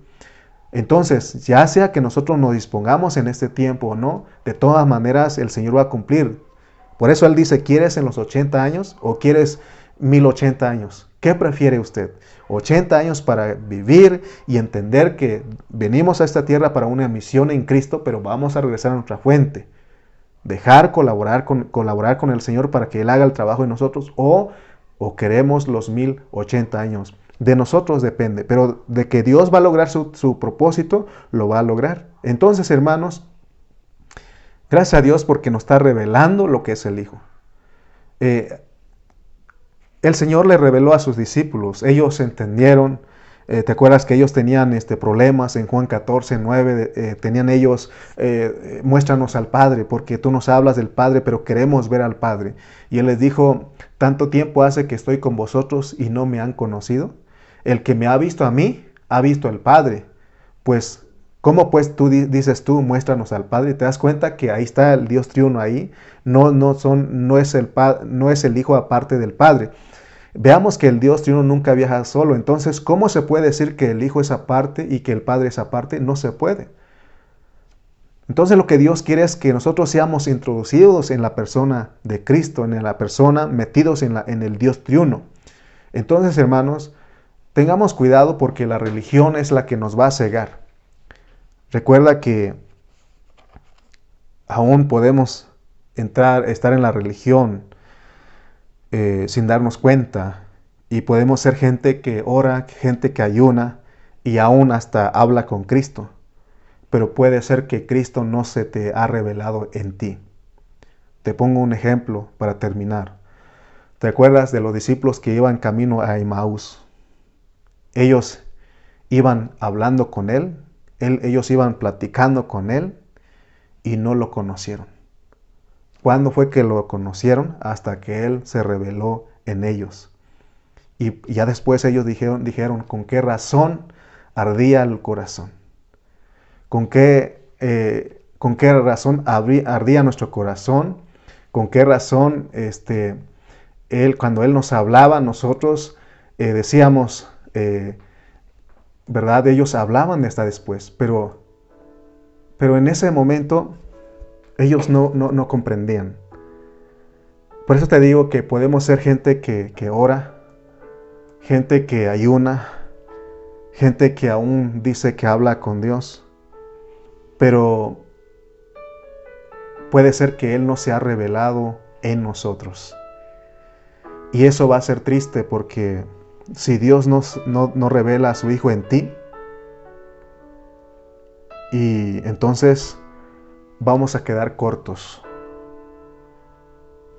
Entonces, ya sea que nosotros nos dispongamos en este tiempo o no, de todas maneras el Señor va a cumplir. Por eso Él dice, ¿quieres en los 80 años o quieres 1080 años? ¿Qué prefiere usted? 80 años para vivir y entender que venimos a esta tierra para una misión en Cristo, pero vamos a regresar a nuestra fuente. Dejar colaborar con el Señor para que Él haga el trabajo en nosotros, o queremos los 1080 años. De nosotros depende, pero de que Dios va a lograr su propósito, lo va a lograr. Entonces, hermanos, gracias a Dios porque nos está revelando lo que es el Hijo. El Señor le reveló a sus discípulos, ellos entendieron. ¿Te acuerdas que ellos tenían problemas en Juan 14, 9? Tenían ellos, muéstranos al Padre, porque tú nos hablas del Padre, pero queremos ver al Padre. Y Él les dijo, tanto tiempo hace que estoy con vosotros y no me han conocido. El que me ha visto a mí, ha visto al Padre. Pues, ¿cómo pues dices tú, muéstranos al Padre? ¿Te das cuenta que ahí está el Dios triuno ahí? No es el Hijo aparte del Padre. Veamos que el Dios triuno nunca viaja solo. Entonces, ¿cómo se puede decir que el Hijo es aparte y que el Padre es aparte? No se puede. Entonces, lo que Dios quiere es que nosotros seamos introducidos en la persona de Cristo, en la persona, metidos en el Dios triuno. Entonces, hermanos, tengamos cuidado porque la religión es la que nos va a cegar. Recuerda que aún podemos estar en la religión sin darnos cuenta, y podemos ser gente que ora, gente que ayuna y aún hasta habla con Cristo, pero puede ser que Cristo no se te ha revelado en ti. Te pongo un ejemplo para terminar. ¿Te acuerdas de los discípulos que iban camino a Emaús? Ellos iban hablando con Él, ellos iban platicando con Él y no lo conocieron. ¿Cuándo fue que lo conocieron? Hasta que Él se reveló en ellos. Y ya después ellos dijeron ¿con qué razón ardía el corazón? ¿Con qué razón ardía nuestro corazón? ¿Con qué razón cuando Él nos hablaba, nosotros decíamos, ¿verdad? Ellos hablaban hasta después, pero en ese momento ellos no comprendían. Por eso te digo que podemos ser gente que ora, gente que ayuna, gente que aún dice que habla con Dios, pero puede ser que Él no se ha revelado en nosotros. Y eso va a ser triste porque si Dios no revela a su Hijo en ti, y entonces vamos a quedar cortos.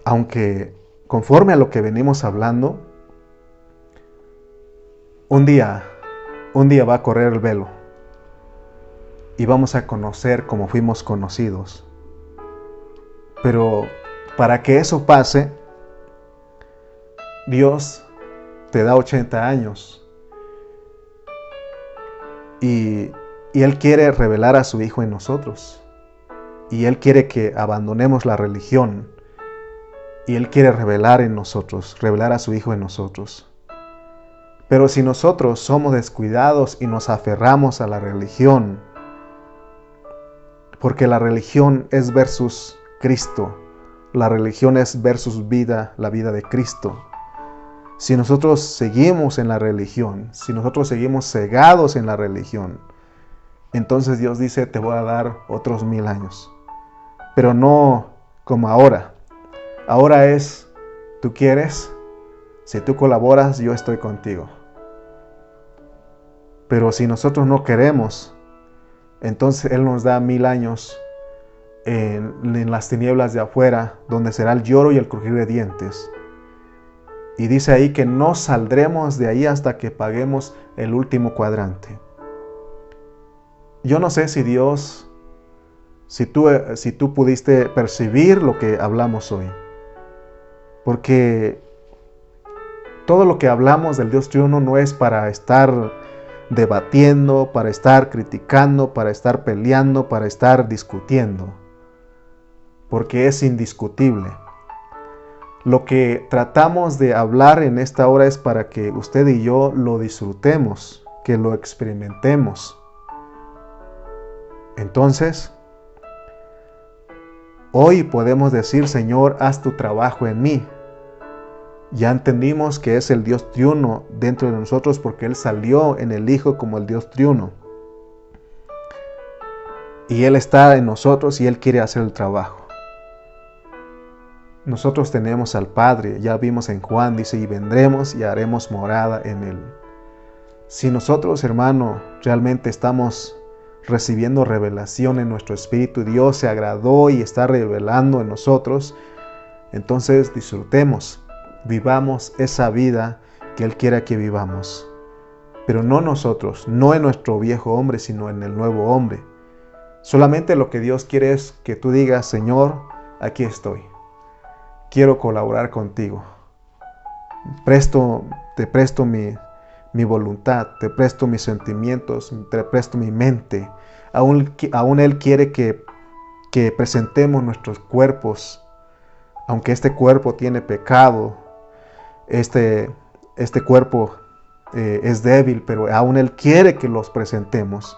Aunque conforme a lo que venimos hablando, un día va a correr el velo y vamos a conocer como fuimos conocidos. Pero para que eso pase, Dios te da 80 años y Él quiere revelar a su Hijo en nosotros. Y Él quiere que abandonemos la religión. Y Él quiere revelar en nosotros, revelar a su Hijo en nosotros. Pero si nosotros somos descuidados y nos aferramos a la religión, porque la religión es versus Cristo, la religión es versus vida, la vida de Cristo. Si nosotros seguimos en la religión, si nosotros seguimos cegados en la religión, entonces Dios dice, te voy a dar otros 1000 años. Pero no como ahora. Ahora es, ¿tú quieres? Si tú colaboras, yo estoy contigo. Pero si nosotros no queremos, entonces Él nos da 1000 años en las tinieblas de afuera, donde será el lloro y el crujir de dientes. Y dice ahí que no saldremos de ahí hasta que paguemos el último cuadrante. Yo no sé si Dios, si tú pudiste percibir lo que hablamos hoy. Porque Todo lo que hablamos del Dios triuno no es para estar debatiendo, para estar criticando, para estar peleando, para estar discutiendo, porque es indiscutible. Lo que tratamos de hablar en esta hora es para que usted y yo lo disfrutemos, que lo experimentemos. Entonces, hoy podemos decir: Señor, haz tu trabajo en mí. Ya entendimos que es el Dios triuno dentro de nosotros porque Él salió en el Hijo como el Dios triuno. Y Él está en nosotros y Él quiere hacer el trabajo. Nosotros tenemos al Padre, ya vimos en Juan, dice: y vendremos y haremos morada en Él. Si nosotros, hermano, realmente estamos recibiendo revelación en nuestro espíritu, Dios se agradó y está revelando en nosotros, entonces disfrutemos, vivamos esa vida que Él quiera que vivamos. Pero no nosotros, no en nuestro viejo hombre, sino en el nuevo hombre. Solamente lo que Dios quiere es que tú digas: Señor, aquí estoy. Quiero colaborar contigo. Te presto mi voluntad, te presto mis sentimientos, te presto mi mente. Aún Él quiere que presentemos nuestros cuerpos, aunque este cuerpo tiene pecado, este cuerpo es débil, pero aún Él quiere que los presentemos.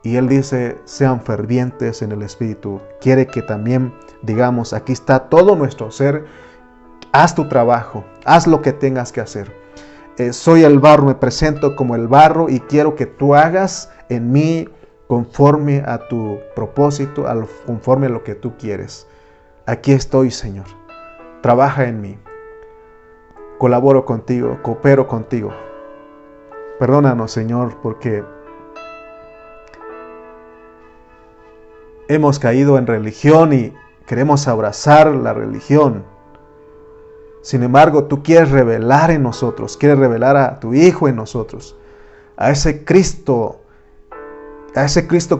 Y Él dice: sean fervientes en el Espíritu. Quiere que también digamos: aquí está todo nuestro ser, haz tu trabajo, haz lo que tengas que hacer. Soy el barro, me presento como el barro y quiero que tú hagas en mí conforme a tu propósito, conforme a lo que tú quieres. Aquí estoy, Señor. Trabaja en mí. Colaboro contigo, coopero contigo. Perdónanos, Señor, porque hemos caído en religión y queremos abrazar la religión. Sin embargo, tú quieres revelar en nosotros, quieres revelar a tu Hijo en nosotros, a ese Cristo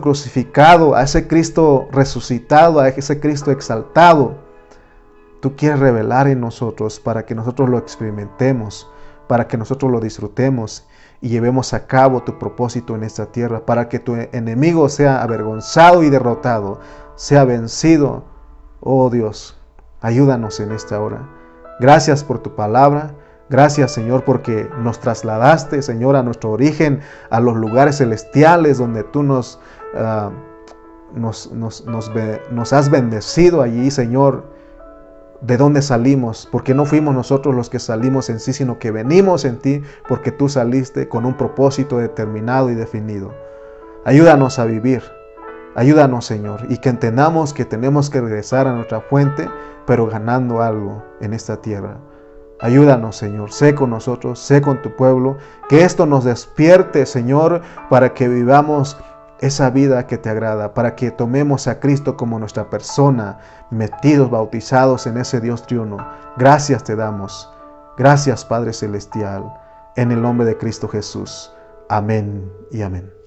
crucificado, a ese Cristo resucitado, a ese Cristo exaltado. Tú quieres revelar en nosotros para que nosotros lo experimentemos, para que nosotros lo disfrutemos y llevemos a cabo tu propósito en esta tierra, para que tu enemigo sea avergonzado y derrotado, sea vencido. Oh Dios, ayúdanos en esta hora. Gracias por tu palabra. Gracias, Señor, porque nos trasladaste, Señor, a nuestro origen, a los lugares celestiales donde tú nos has bendecido allí, Señor. ¿De dónde salimos? Porque no fuimos nosotros los que salimos en sí, sino que venimos en ti porque tú saliste con un propósito determinado y definido. Ayúdanos a vivir. Ayúdanos, Señor, y que entendamos que tenemos que regresar a nuestra fuente, pero ganando algo en esta tierra. Ayúdanos, Señor, sé con nosotros, sé con tu pueblo, que esto nos despierte, Señor, para que vivamos esa vida que te agrada, para que tomemos a Cristo como nuestra persona, metidos, bautizados en ese Dios triuno. Gracias te damos. Gracias, Padre Celestial, en el nombre de Cristo Jesús. Amén y amén.